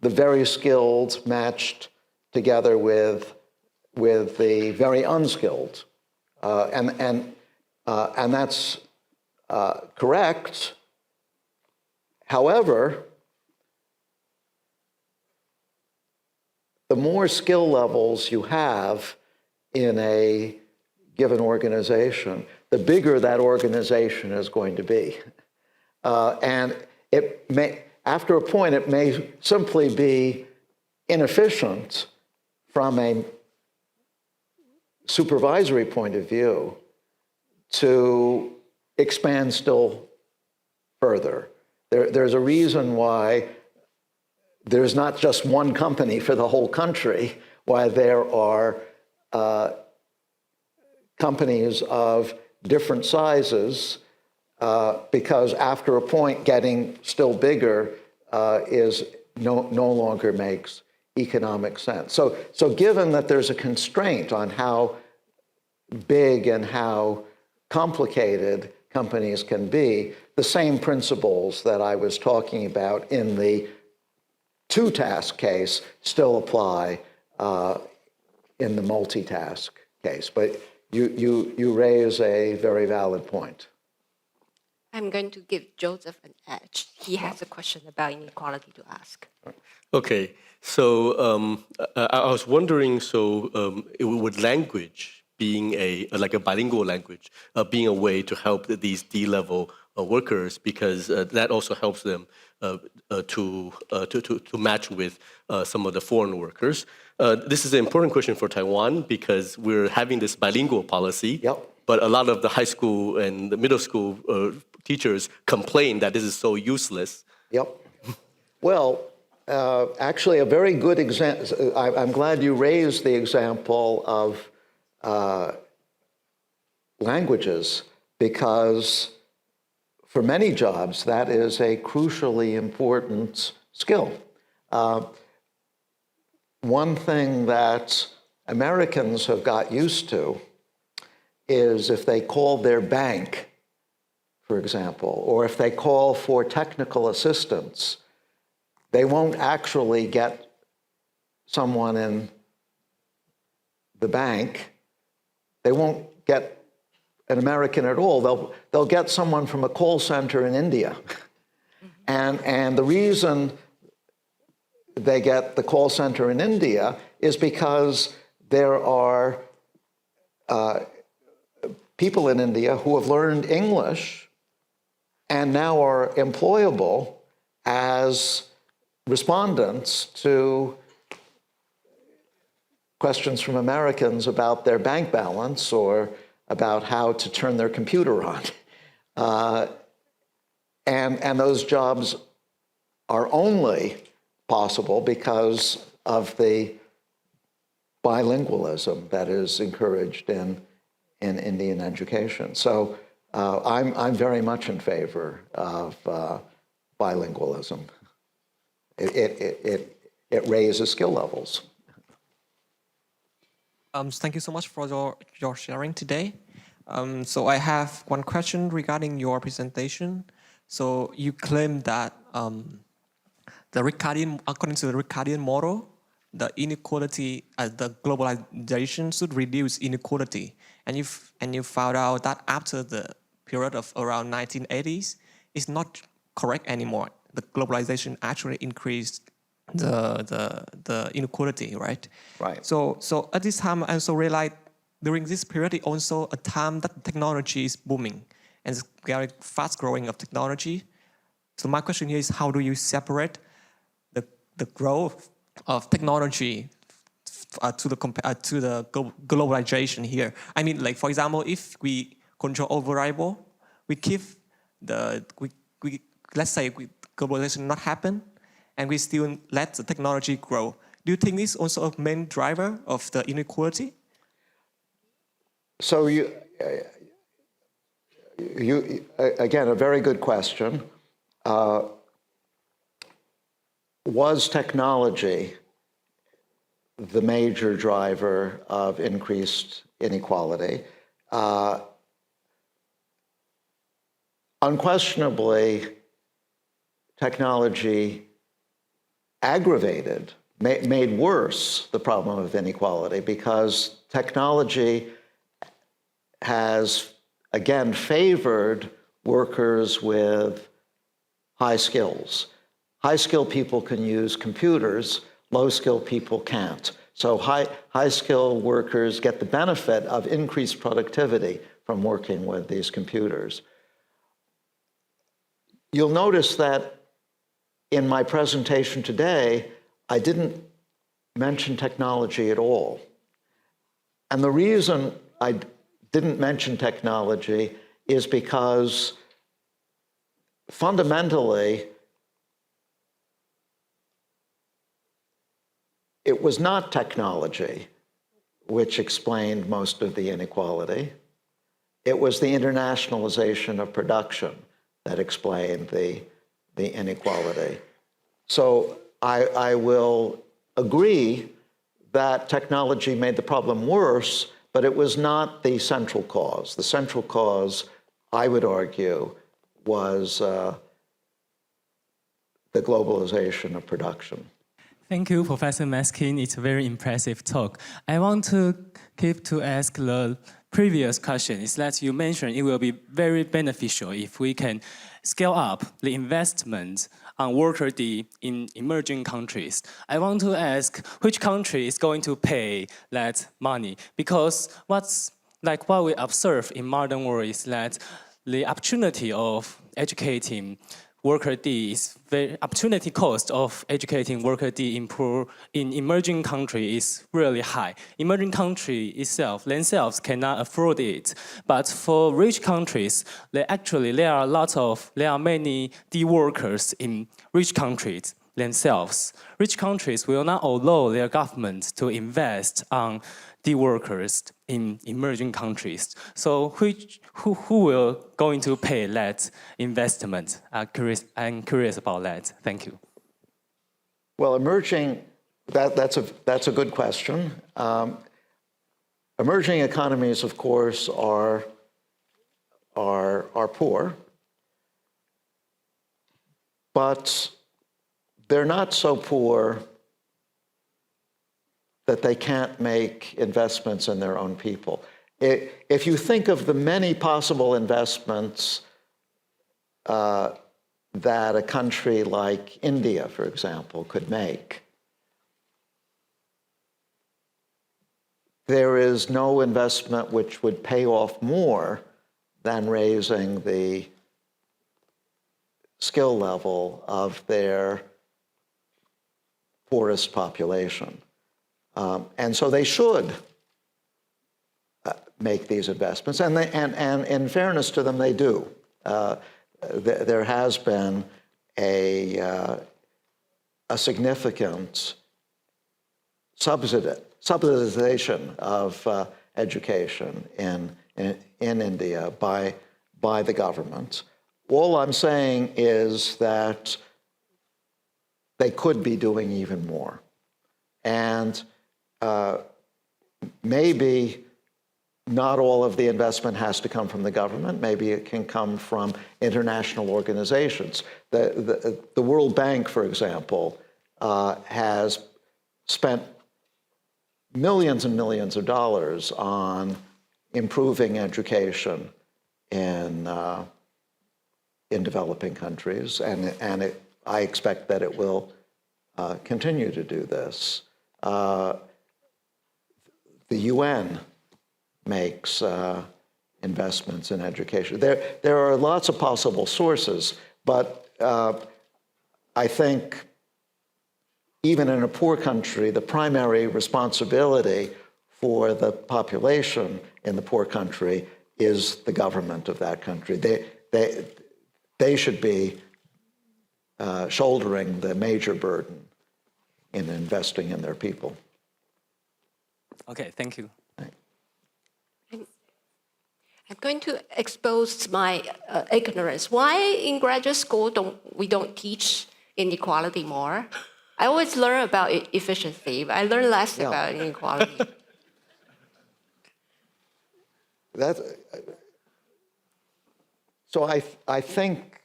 the very skilled matched together with the very unskilled, and that's correct. However, the more skill levels you have in a given organization, the bigger that organization is going to be. And it may, after a point, it may simply be inefficient from a supervisory point of view to expand still further. There's a reason why there's not just one company for the whole country, why there are companies of different sizes, because after a point, getting still bigger is no longer makes economic sense. So given that there's a constraint on how big and how complicated companies can be, the same principles that I was talking about in the two-task case still apply in the multitask case. But you raise a very valid point. I'm going to give Joseph an edge. He has a question about inequality to ask. Okay, so I was wondering, would language being like a bilingual language, being a way to help these D-level workers, because that also helps them to match with some of the foreign workers. This is an important question for Taiwan because we're having this bilingual policy, but a lot of the high school and the middle school teachers complain that this is so useless. Well, actually, a very good example, I'm glad you raised the example of languages, because for many jobs, that is a crucially important skill. one thing that Americans have got used to is if they call their bank, for example, or if they call for technical assistance, they won't actually get someone in the bank. They won't get an American at all. They'll get someone from a call center in India. And the reason they get the call center in India is because there are people in India who have learned English and now are employable as respondents to questions from Americans about their bank balance or about how to turn their computer on. And those jobs are only possible because of the bilingualism that is encouraged in Indian education. So I'm very much in favor of bilingualism. It raises skill levels. Thank you so much for your sharing today. So I have one question regarding your presentation. So you claim that according to the Ricardian model, the inequality, the globalization should reduce inequality. And you found out that after the period of around 1980s, it's not correct anymore. The globalization actually increased the inequality, right? Right. So at this time, I also realized during this period, it's also a time that technology is booming and it's very fast growing of technology. So my question here is, how do you separate the growth of technology to the globalization here? I mean, like for example, if we control all variable, we keep let's say globalization not happen, and we still let the technology grow. Do you think this is also a main driver of the inequality? So you again, a very good question. Was technology the major driver of increased inequality? Unquestionably, technology aggravated, made worse the problem of inequality because technology has, again, favored workers with high skills. High-skilled people can use computers, low-skilled people can't. So high-skilled workers get the benefit of increased productivity from working with these computers. You'll notice that in my presentation today, I didn't mention technology at all. And the reason I didn't mention technology is because fundamentally, it was not technology which explained most of the inequality. It was the internationalization of production that explained the inequality. So I will agree that technology made the problem worse, but it was not the central cause. The central cause, I would argue, was the globalization of production. Thank you, Professor Maskin. It's a very impressive talk. I want to ask the previous question. Is that you mentioned it will be very beneficial if we can scale up the investment on worker D in emerging countries. I want to ask which country is going to pay that money, because what we observe in modern world is that the opportunity of educating worker D is opportunity cost of educating worker D in emerging country is really high. Emerging country themselves cannot afford it. But for rich countries, there are many D workers in rich countries themselves. Rich countries will not allow their government to invest on D workers in emerging countries. So who will going to pay that investment? I'm curious about that. Thank you. Well, That's a good question. Emerging economies, of course, are poor, but they're not so poor that they can't make investments in their own people. If you think of the many possible investments that a country like India, for example, could make, there is no investment which would pay off more than raising the skill level of their poorest population. And so they should make these investments. And in fairness to them, they do. There has been a significant subsidization of education in India by the government. All I'm saying is that they could be doing even more. And maybe not all of the investment has to come from the government. Maybe it can come from international organizations. The World Bank, for example, has spent millions and millions of dollars on improving education in developing countries, and I expect that it will continue to do this. The UN makes investments in education. There are lots of possible sources, but I think even in a poor country, the primary responsibility for the population in the poor country is the government of that country. They should be shouldering the major burden in investing in their people. Okay, thank you. I'm going to expose my ignorance. Why in graduate school we don't teach inequality more? I always learn about efficiency, but I learn less about inequality. So I think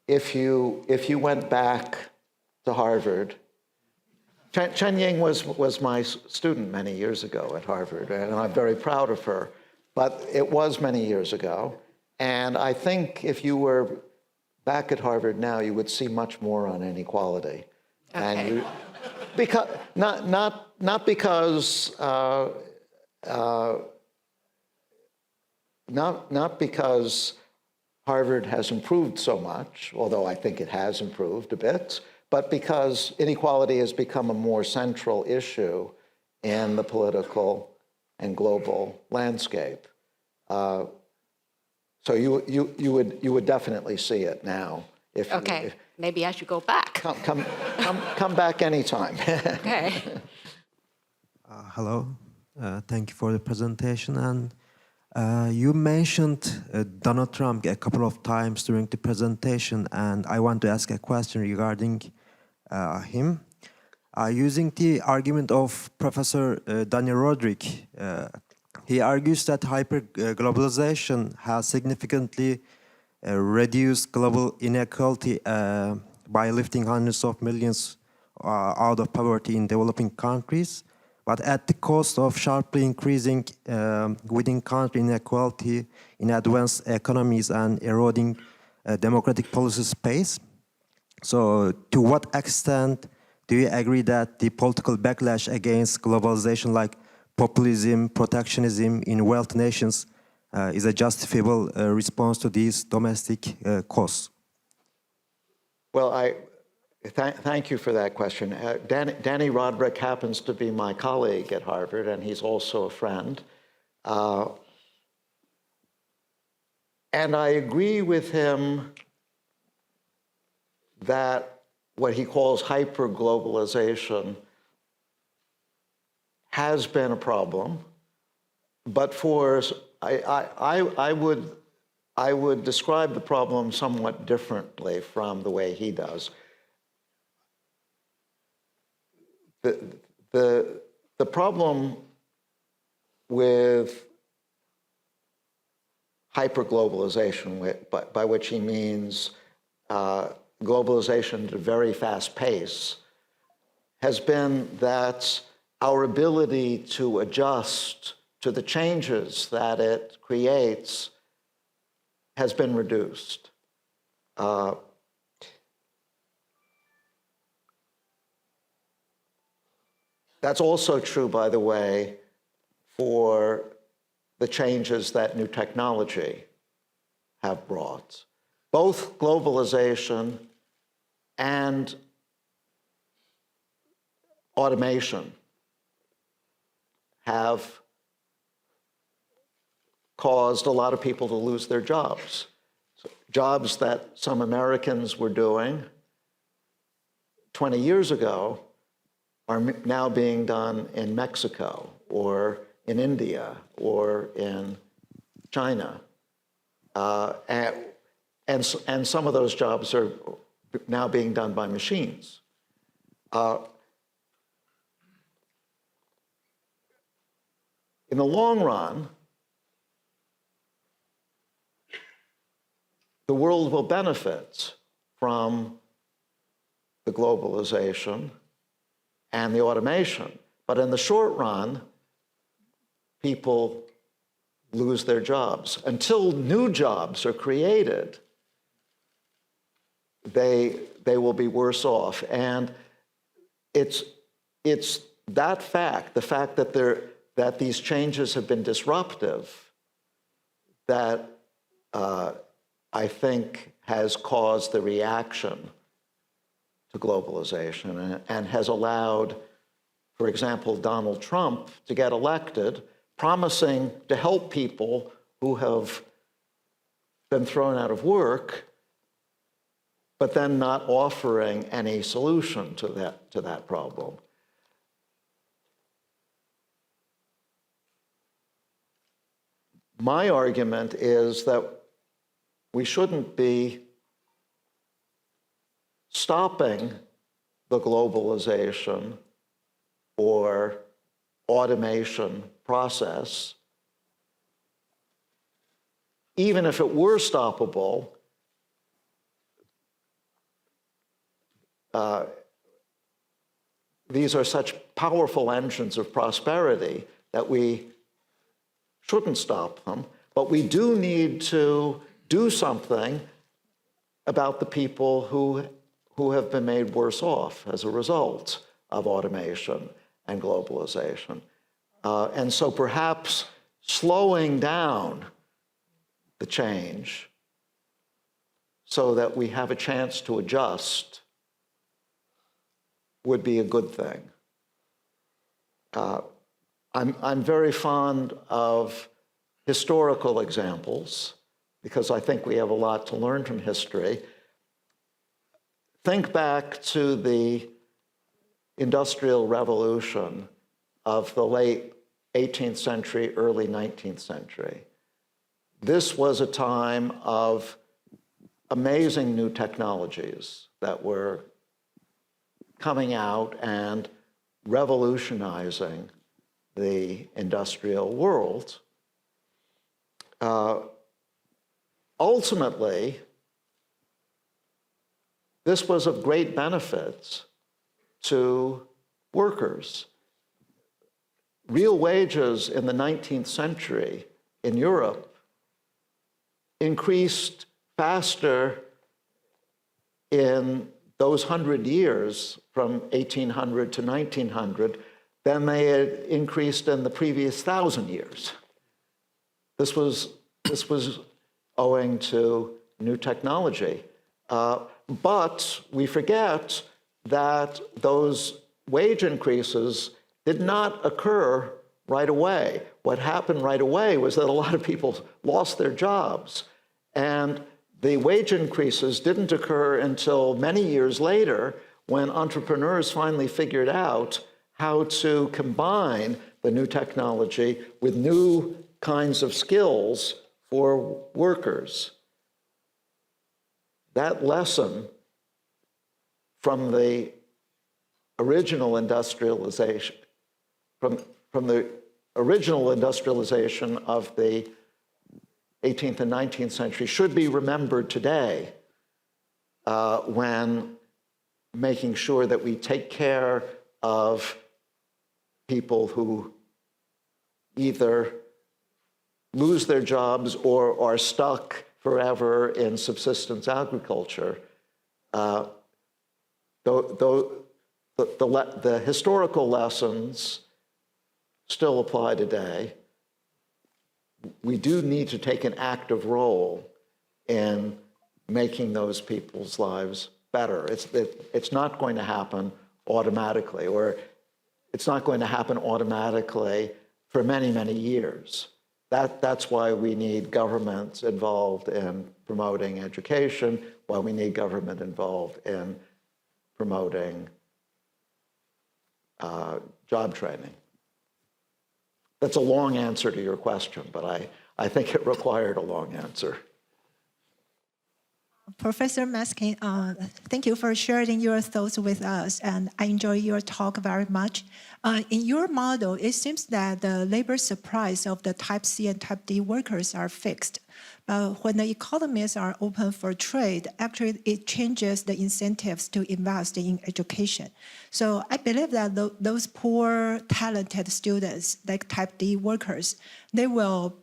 if you went back to Harvard, Chen Ying was my student many years ago at Harvard, and I'm very proud of her. But it was many years ago, and I think if you were back at Harvard now, you would see much more on inequality, and not because Harvard has improved so much, although I think it has improved a bit, but because inequality has become a more central issue in the political and global landscape. So you would definitely see it now. Maybe I should go back. Come back anytime. Okay. Hello. Thank you for the presentation. And you mentioned Donald Trump a couple of times during the presentation, and I want to ask a question regarding him. Using the argument of Professor Daniel Roderick, he argues that hyperglobalization has significantly reduced global inequality by lifting hundreds of millions out of poverty in developing countries, but at the cost of sharply increasing within country inequality in advanced economies and eroding democratic policy space. So to what extent do you agree that the political backlash against globalization, like populism, protectionism in wealthy nations, is a justifiable response to these domestic costs? Well, thank you for that question. Danny Roderick happens to be my colleague at Harvard, and he's also a friend. And I agree with him that what he calls hyperglobalization has been a problem, but I would describe the problem somewhat differently from the way he does. the problem with hyperglobalization, by which he means globalization at a very fast pace, has been that our ability to adjust to the changes that it creates has been reduced. That's also true, by the way, for the changes that new technology have brought. Both globalization and automation have caused a lot of people to lose their jobs. Jobs that some Americans were doing 20 years ago are now being done in Mexico or in India or in China. And some of those jobs are now being done by machines. In the long run, the world will benefit from the globalization and the automation. But in the short run, people lose their jobs. Until new jobs are created, they will be worse off. And it's that fact, the fact that these changes have been disruptive, that I think has caused the reaction to globalization and has allowed, for example, Donald Trump to get elected, promising to help people who have been thrown out of work, but then not offering any solution to that problem. My argument is that we shouldn't be stopping the globalization or automation process. Even if it were stoppable, these are such powerful engines of prosperity that we shouldn't stop them, but we do need to do something about the people who have been made worse off as a result of automation and globalization. And so perhaps slowing down the change so that we have a chance to adjust would be a good thing. I'm very fond of historical examples because I think we have a lot to learn from history. Think back to the Industrial Revolution of the late 18th century, early 19th century. This was a time of amazing new technologies that were coming out and revolutionizing the industrial world. Ultimately, this was of great benefit to workers. Real wages in the 19th century in Europe increased faster in those 100 years from 1800 to 1900 than they had increased in the previous 1,000 years. This was owing to new technology. But we forget that those wage increases did not occur right away. What happened right away was that a lot of people lost their jobs. And the wage increases didn't occur until many years later when entrepreneurs finally figured out how to combine the new technology with new kinds of skills for workers. That lesson from the original industrialization, from the original industrialization of the 18th and 19th century should be remembered today when making sure that we take care of people who either lose their jobs or are stuck forever in subsistence agriculture. The historical lessons still apply today. We do need to take an active role in making those people's lives better. It's not going to happen automatically, or it's not going to happen automatically for many, many years. That's why we need governments involved in promoting education, why we need government involved in promoting job training. That's a long answer to your question, but I think it required a long answer. Professor Maskin, thank you for sharing your thoughts with us, and I enjoy your talk very much. In your model, it seems that the labor supplies of the Type C and Type D workers are fixed. But when the economies are open for trade, actually it changes the incentives to invest in education. So I believe that those poor, talented students, like Type D workers, they will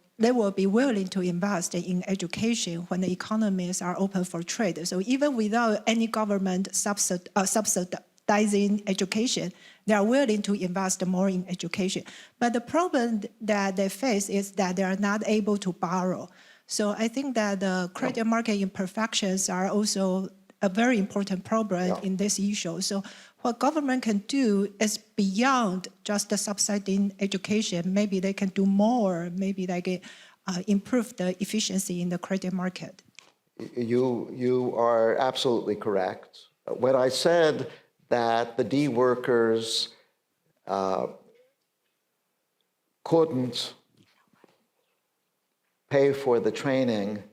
be willing to invest in education when the economies are open for trade. So even without any government subsidizing education, they are willing to invest more in education. But the problem that they face is that they are not able to borrow. So I think that the credit market imperfections are also a very important problem in this issue. So what government can do is beyond just the subsidizing education. Maybe they can do more. Maybe they can improve the efficiency in the credit market. You are absolutely correct. When I said that the D workers couldn't pay for the training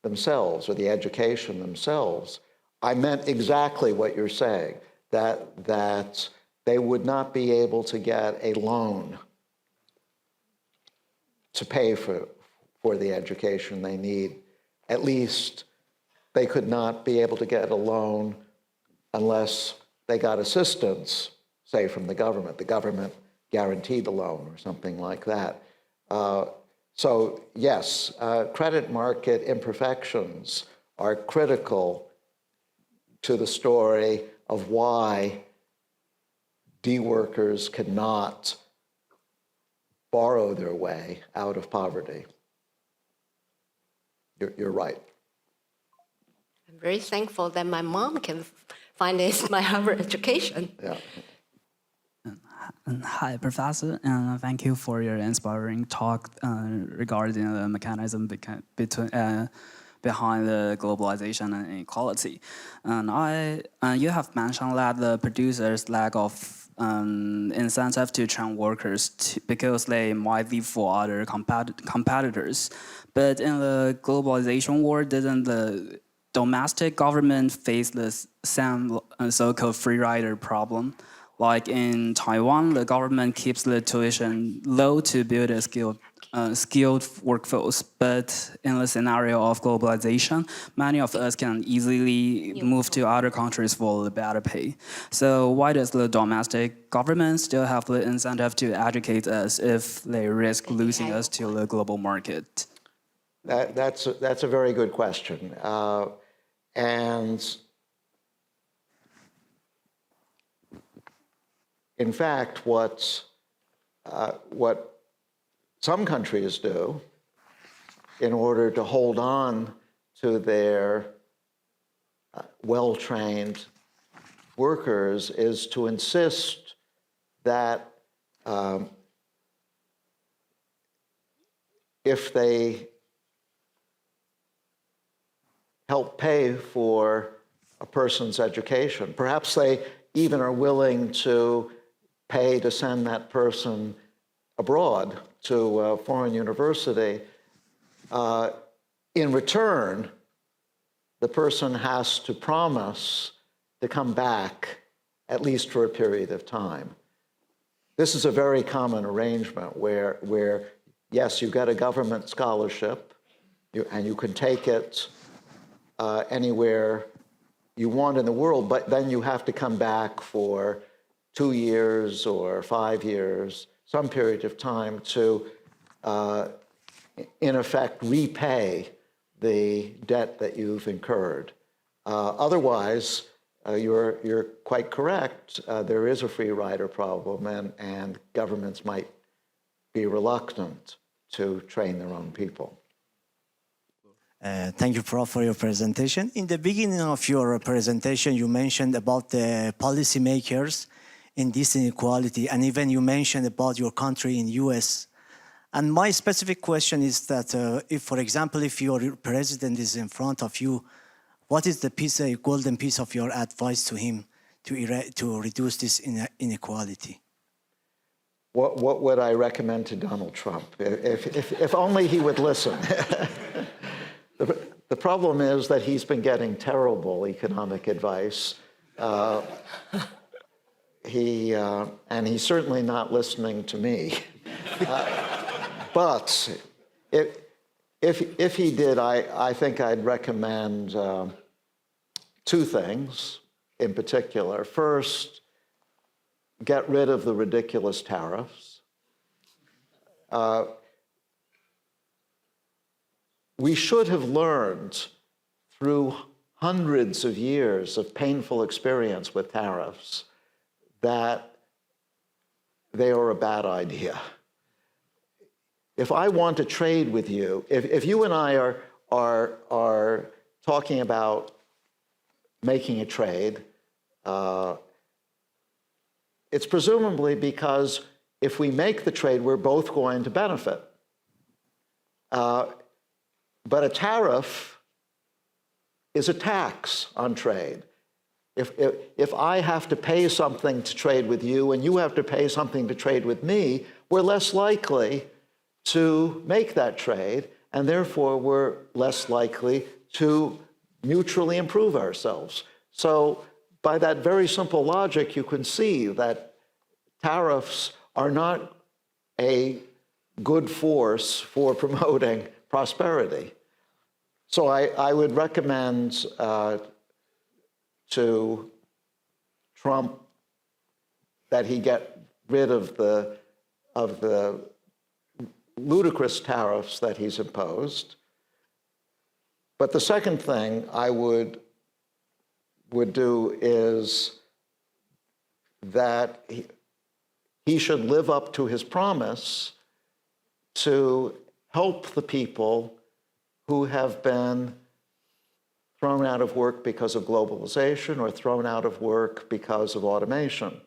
themselves or the education themselves, I meant exactly what you're saying, that they would not be able to get a loan to pay for the education they need. At least they could not be able to get a loan unless they got assistance, say, from the government. The government guaranteed the loan or something like that. So yes, credit market imperfections are critical to the story of why D workers cannot borrow their way out of poverty. You're right. I'm very thankful that my mom can finance my higher education. Yeah. Hi, Professor, and thank you for your inspiring talk regarding the mechanism behind the globalization and inequality. And you have mentioned that the producers' lack of incentive to train workers because they might leave for other competitors. But in the globalization world, didn't the domestic government face the same so-called free rider problem? Like in Taiwan, the government keeps the tuition low to build a skilled workforce. But in the scenario of globalization, many of us can easily move to other countries for the better pay. So why does the domestic government still have the incentive to educate us if they risk losing us to the global market? That's a very good question. And in fact, what some countries do in order to hold on to their well-trained workers is to insist that if they help pay for a person's education, perhaps they even are willing to pay to send that person abroad to a foreign university. In return, the person has to promise to come back at least for a period of time. This is a very common arrangement where yes, you get a government scholarship, and you can take it anywhere you want in the world, but then you have to come back for 2 years or 5 years, some period of time to, in effect, repay the debt that you've incurred. Otherwise, you're quite correct. There is a free rider problem, and governments might be reluctant to train their own people. Thank you, Prof, for your presentation. In the beginning of your presentation, you mentioned about the policymakers in this inequality, and even you mentioned about your country in US. And my specific question is that if, for example, if your president is in front of you, what is the piece, a golden piece of your advice to him to reduce this inequality? What would I recommend to Donald Trump? If only he would listen. The problem is that he's been getting terrible economic advice. And he's certainly not listening to me. But if he did, I think I'd recommend 2 things in particular. First, get rid of the ridiculous tariffs. We should have learned through hundreds of years of painful experience with tariffs that they are a bad idea. If I want to trade with you, if you and I are talking about making a trade, it's presumably because if we make the trade, we're both going to benefit. But a tariff is a tax on trade. If I have to pay something to trade with you and you have to pay something to trade with me, we're less likely to make that trade, and therefore we're less likely to mutually improve ourselves. So by that very simple logic, you can see that tariffs are not a good force for promoting prosperity. So I would recommend to Trump that he get rid of the ludicrous tariffs that he's imposed. But the second thing I would do is that he should live up to his promise to help the people who have been thrown out of work because of globalization or thrown out of work because of automation.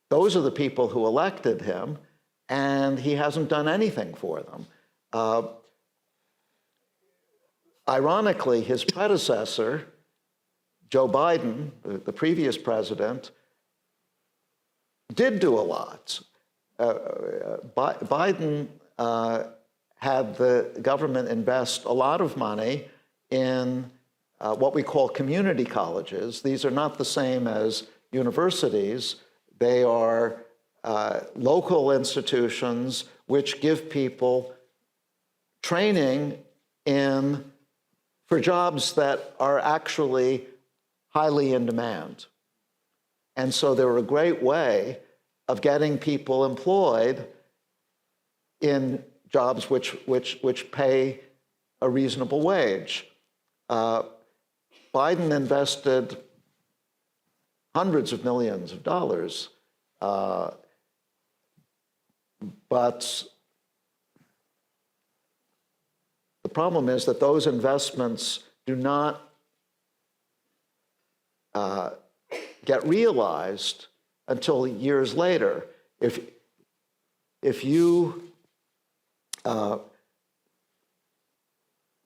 Those are the people who elected him, and he hasn't done anything for them. Ironically, his predecessor, Joe Biden, the previous president, did do a lot. Biden had the government invest a lot of money in what we call community colleges. These are not the same as universities. They are local institutions which give people training for jobs that are actually highly in demand. And so they're a great way of getting people employed in jobs which pay a reasonable wage. Biden invested hundreds of millions of dollars, but the problem is that those investments do not get realized until years later. If you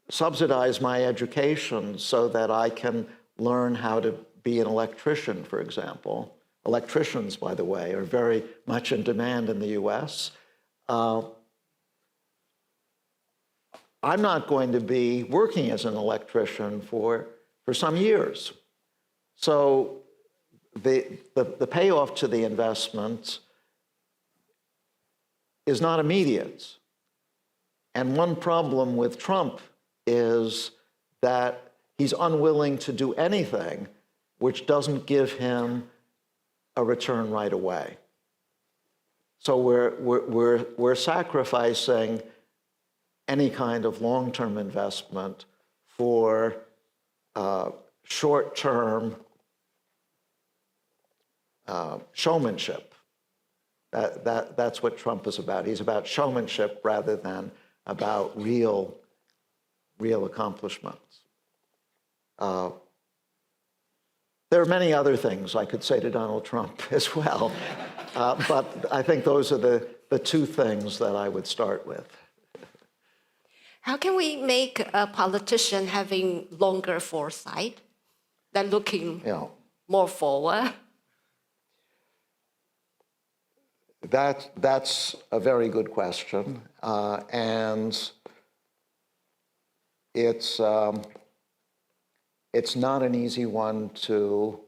subsidize my education so that I can learn how to be an electrician, for example. Electricians, by the way, are very much in demand in the US. I'm not going to be working as an electrician for some years. So the payoff to the investment is not immediate. And one problem with Trump is that he's unwilling to do anything which doesn't give him a return right away. So we're sacrificing any kind of long-term investment for short-term showmanship. That's what Trump is about. He's about showmanship rather than about real accomplishments. There are many other things I could say to Donald Trump as well, but I think those are the two things that I would start with. How can we make a politician having longer foresight than looking more forward? That's a very good question, and it's not an easy one to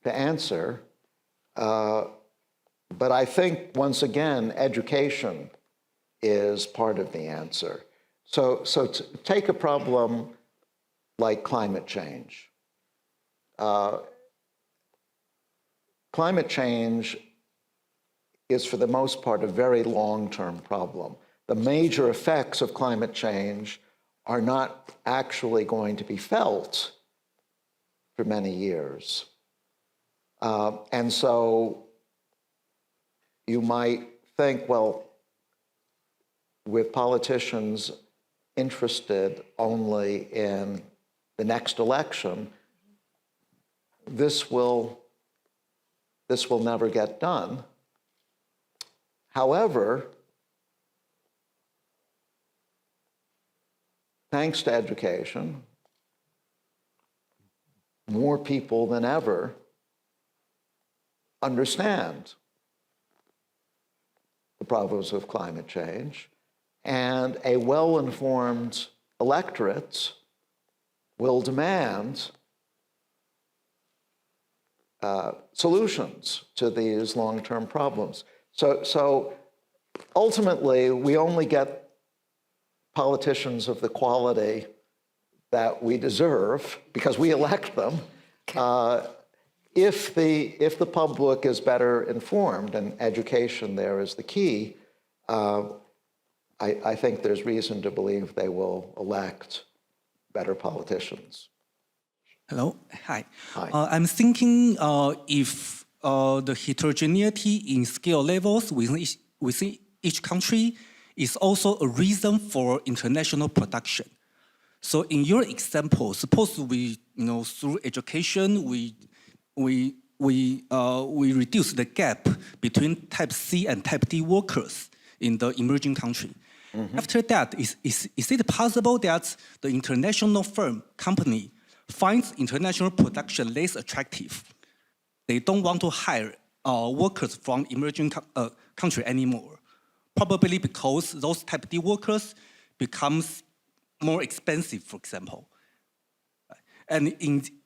answer, but I think once again education is part of the answer. So to take a problem like climate change. Climate change is for the most part a very long-term problem. The major effects of climate change are not actually going to be felt for many years. And so you might think, well, with politicians interested only in the next election, this will never get done. However, thanks to education, more people than ever understand the problems of climate change, and a well-informed electorate will demand solutions to these long-term problems. So ultimately, we only get politicians of the quality that we deserve because we elect them. If the public is better informed, and education there is the key, I think there's reason to believe they will elect better politicians. Hello, hi. Hi. I'm thinking if the heterogeneity in skill levels within each country is also a reason for international production. So in your example, suppose we, through education, we reduce the gap between type C and type D workers in the emerging country. Mm-hmm. After that, is it possible that the international company finds international production less attractive? They don't want to hire workers from emerging country anymore, probably because those type D workers becomes more expensive, for example. And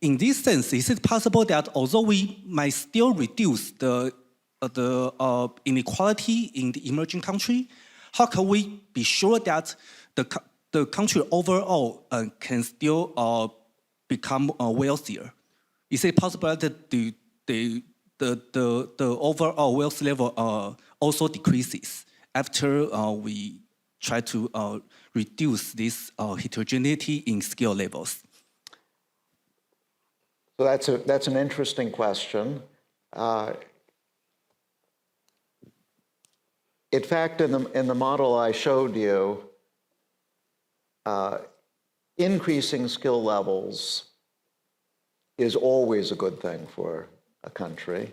in this sense, is it possible that although we might still reduce the inequality in the emerging country, how can we be sure that the country overall can still become wealthier? Is it possible that the overall wealth level also decreases after we try to reduce this heterogeneity in skill levels? So that's an interesting question. In fact, in the model I showed you, increasing skill levels is always a good thing for a country.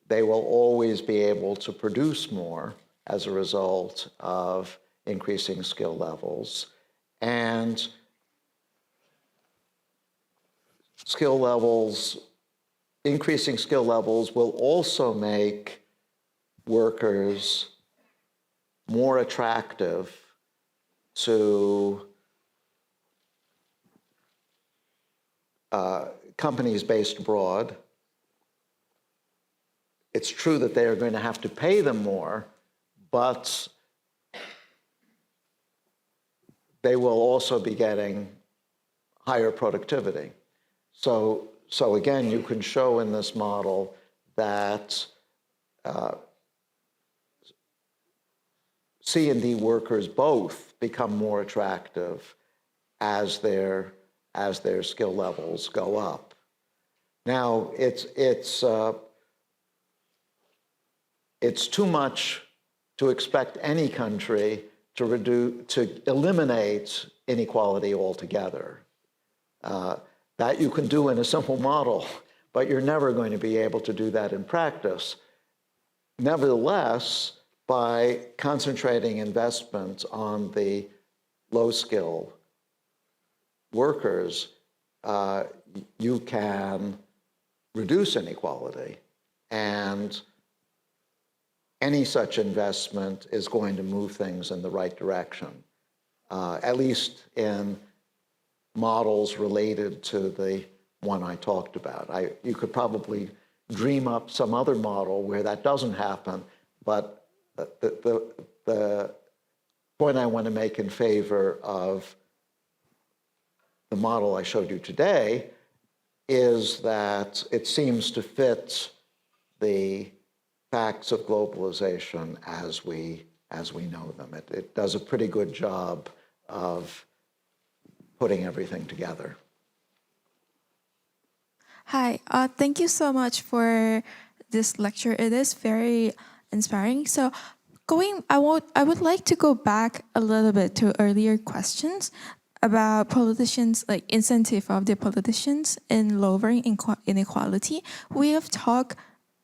They will always be able to produce more as a result of increasing skill levels. And increasing skill levels will also make workers more attractive to companies based abroad, it's true that they are going to have to pay them more, but they will also be getting higher productivity. So again, you can show in this model that C and D workers both become more attractive as their skill levels go up. Now, it's too much to expect any country to eliminate inequality altogether. That you can do in a simple model, but you're never going to be able to do that in practice. Nevertheless, by concentrating investments on the low-skill workers, you can reduce inequality, and any such investment is going to move things in the right direction, at least in models related to the one I talked about. You could probably dream up some other model where that doesn't happen, but the point I want to make in favor of the model I showed you today is that it seems to fit the facts of globalization as we know them. It does a pretty good job of putting everything together. Hi, thank you so much for this lecture. It is very inspiring. So I would like to go back a little bit to earlier questions about politicians, like incentive of the politicians in lowering inequality. We have talked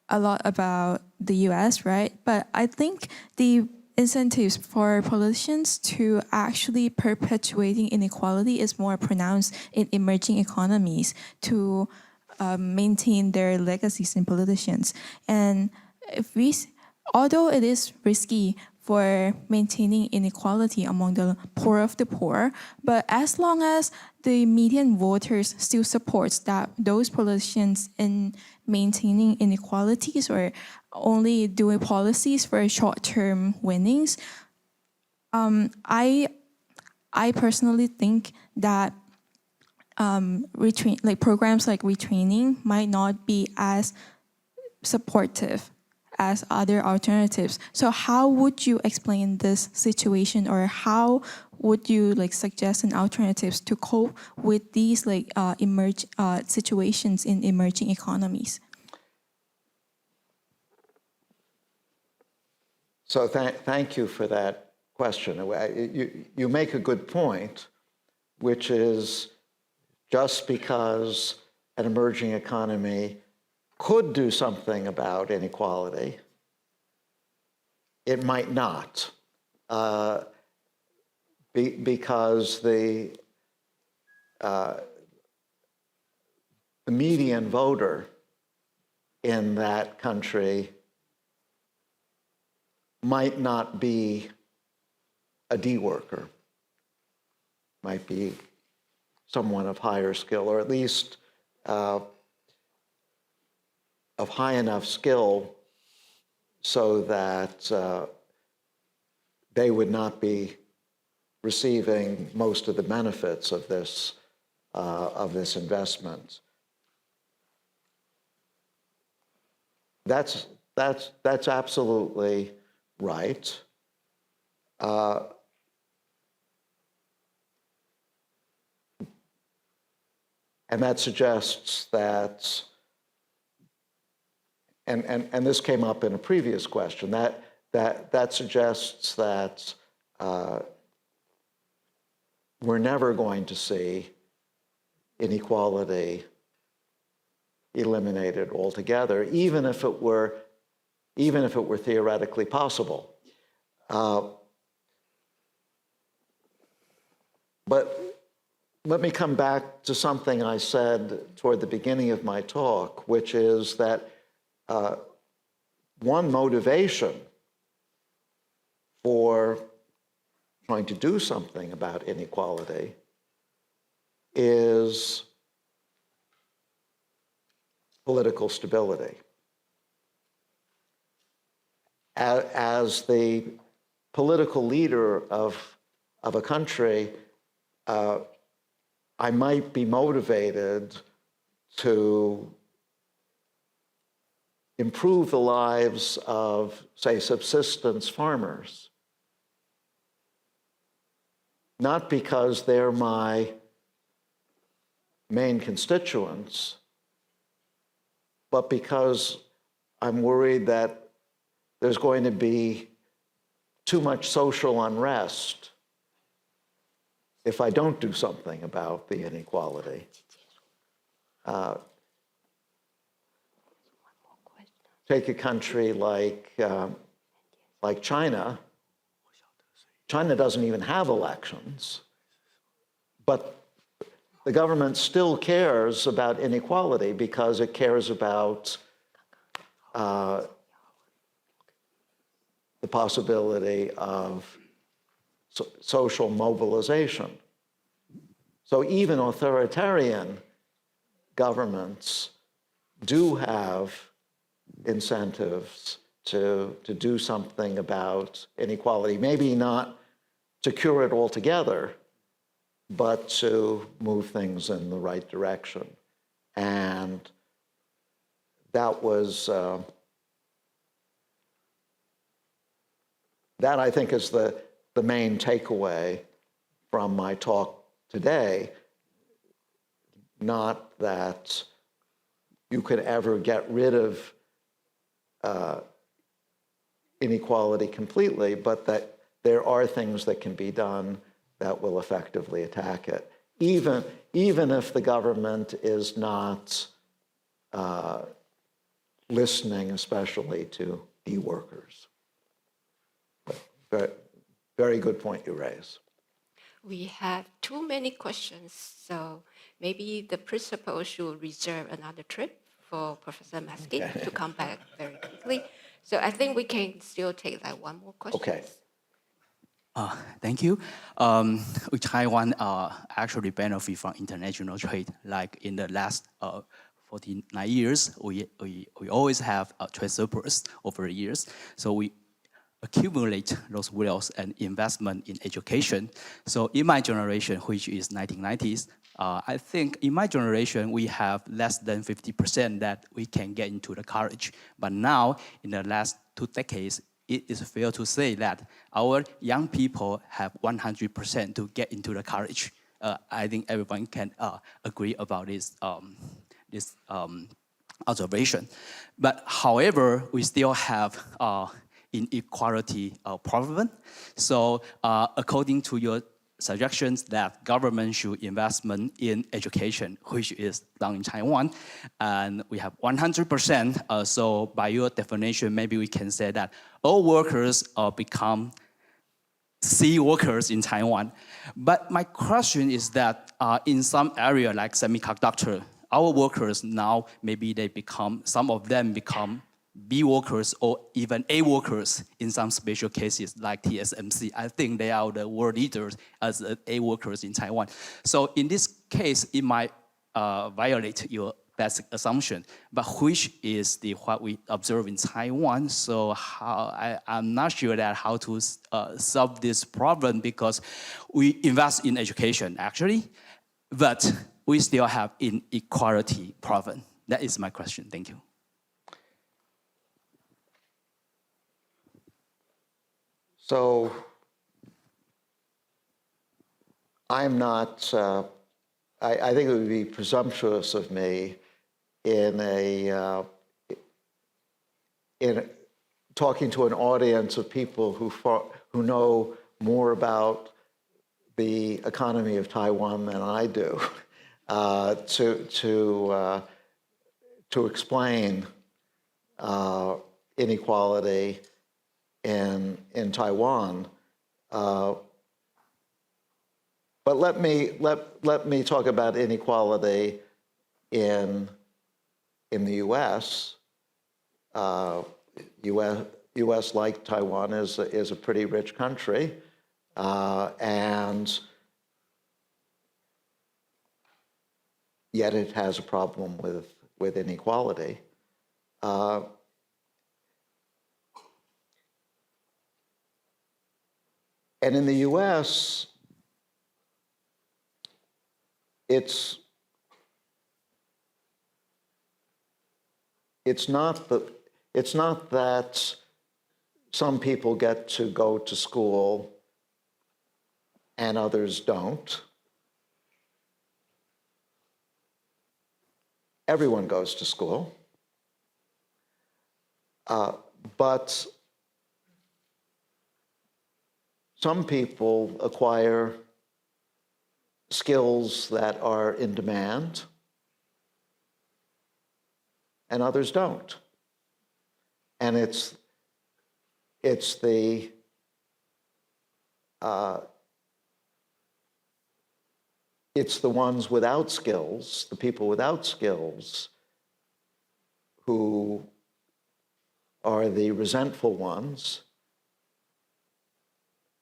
a lot about the US, right? But I think the incentives for politicians to actually perpetuating inequality is more pronounced in emerging economies to maintain their legacies in politicians. And although it is risky for maintaining inequality among the poor of the poor, but as long as the median voters still supports that those politicians in maintaining inequalities or only doing policies for short-term winnings, I personally think that programs like retraining might not be as supportive as other alternatives. So how would you explain this situation, or how would you suggest an alternatives to cope with these situations in emerging economies? So thank you for that question. You make a good point, which is just because an emerging economy could do something about inequality, it might not, because the median voter in that country might not be a D worker, might be someone of higher skill, or at least of high enough skill so that they would not be receiving most of the benefits of this investment. That's absolutely right. And that suggests that, and this came up in a previous question, that suggests that we're never going to see inequality eliminated altogether, even if it were theoretically possible. But let me come back to something I said toward the beginning of my talk, which is that one motivation for trying to do something about inequality is political stability. as the political leader of a country, I might be motivated to improve the lives of, say, subsistence farmers. Not because they're my main constituents, but because I'm worried that there's going to be too much social unrest if I don't do something about the inequality. Take a country like China. China doesn't even have elections, but the government still cares about inequality because it cares about the possibility of social mobilization. So even authoritarian governments do have incentives to do something about inequality, maybe not to cure it altogether, but to move things in the right direction. And that was, that I think is the main takeaway from my talk today, not that you could ever get rid of inequality completely, but that there are things that can be done that will effectively attack it, even if the government is not listening, especially to e-workers. Very, very good point you raise. We have too many questions, so maybe the principal should reserve another trip for Professor Maskin to come back very quickly. So I think we can still take like one more question. Okay. Thank you. Taiwan actually benefit from international trade. Like in the last 49 years, we always have trade surplus over the years. So we accumulate those wealth and investment in education. So in my generation, which is 1990s, I think in my generation, we have less than 50% that we can get into the college. But now, in the last 2 decades, it is fair to say that our young people have 100% to get into the college. I think everyone can agree about this, observation. But however, we still have inequality problem. So according to your suggestions that government should investment in education, which is done in Taiwan, and we have 100%. So by your definition, maybe we can say that all workers become C workers in Taiwan. But my question is that in some area like semiconductor, our workers now, maybe they become, some of them become B workers or even A workers in some special cases like TSMC. I think they are the world leaders as A workers in Taiwan. So in this case, it might violate your basic assumption, but which is what we observe in Taiwan. So I'm not sure that how to solve this problem because we invest in education actually, but we still have inequality problem. That is my question. Thank you. So I'm not, I think it would be presumptuous of me in talking to an audience of people who know more about the economy of Taiwan than I do, to explain inequality in Taiwan. But let me talk about inequality in the U.S. U.S. like Taiwan is a pretty rich country, and yet it has a problem with inequality. And in the US, it's not that some people get to go to school and others don't. Everyone goes to school. But some people acquire skills that are in demand, and others don't. And it's the ones without skills, the people without skills, who are the resentful ones.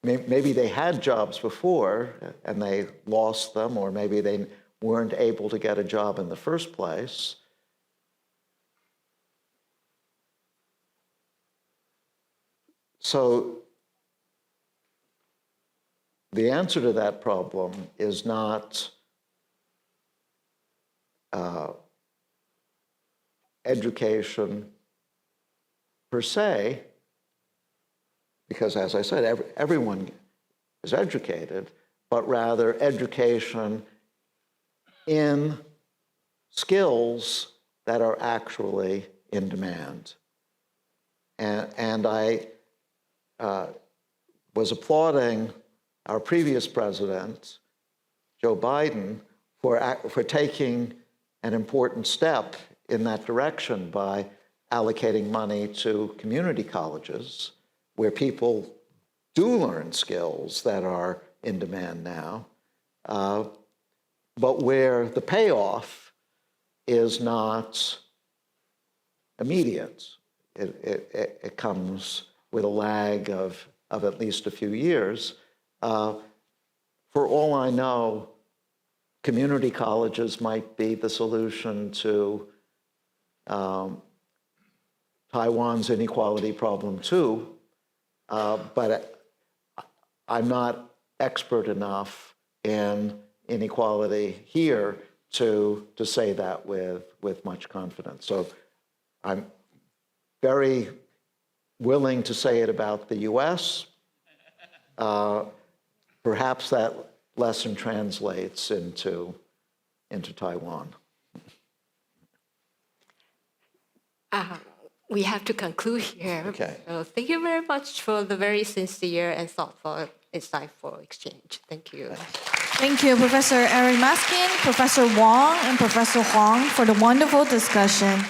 Maybe they had jobs before and they lost them, or maybe they weren't able to get a job in the first place. So the answer to that problem is not education per se, because as I said, everyone is educated, but rather education in skills that are actually in demand. And I was applauding our previous president, Joe Biden, for taking an important step in that direction by allocating money to community colleges where people do learn skills that are in demand now, but where the payoff is not immediate. It comes with a lag of at least a few years. For all I know, community colleges might be the solution to Taiwan's inequality problem too, but I'm not expert enough in inequality here to say that with much confidence. So I'm very willing to say it about the US. Perhaps that lesson translates into Taiwan. We have to conclude here. Okay. So thank you very much for the very sincere and thoughtful, insightful exchange. Thank you. Thank you, Professor Eric Maskin, Professor Wong, and Professor Huang for the wonderful discussion.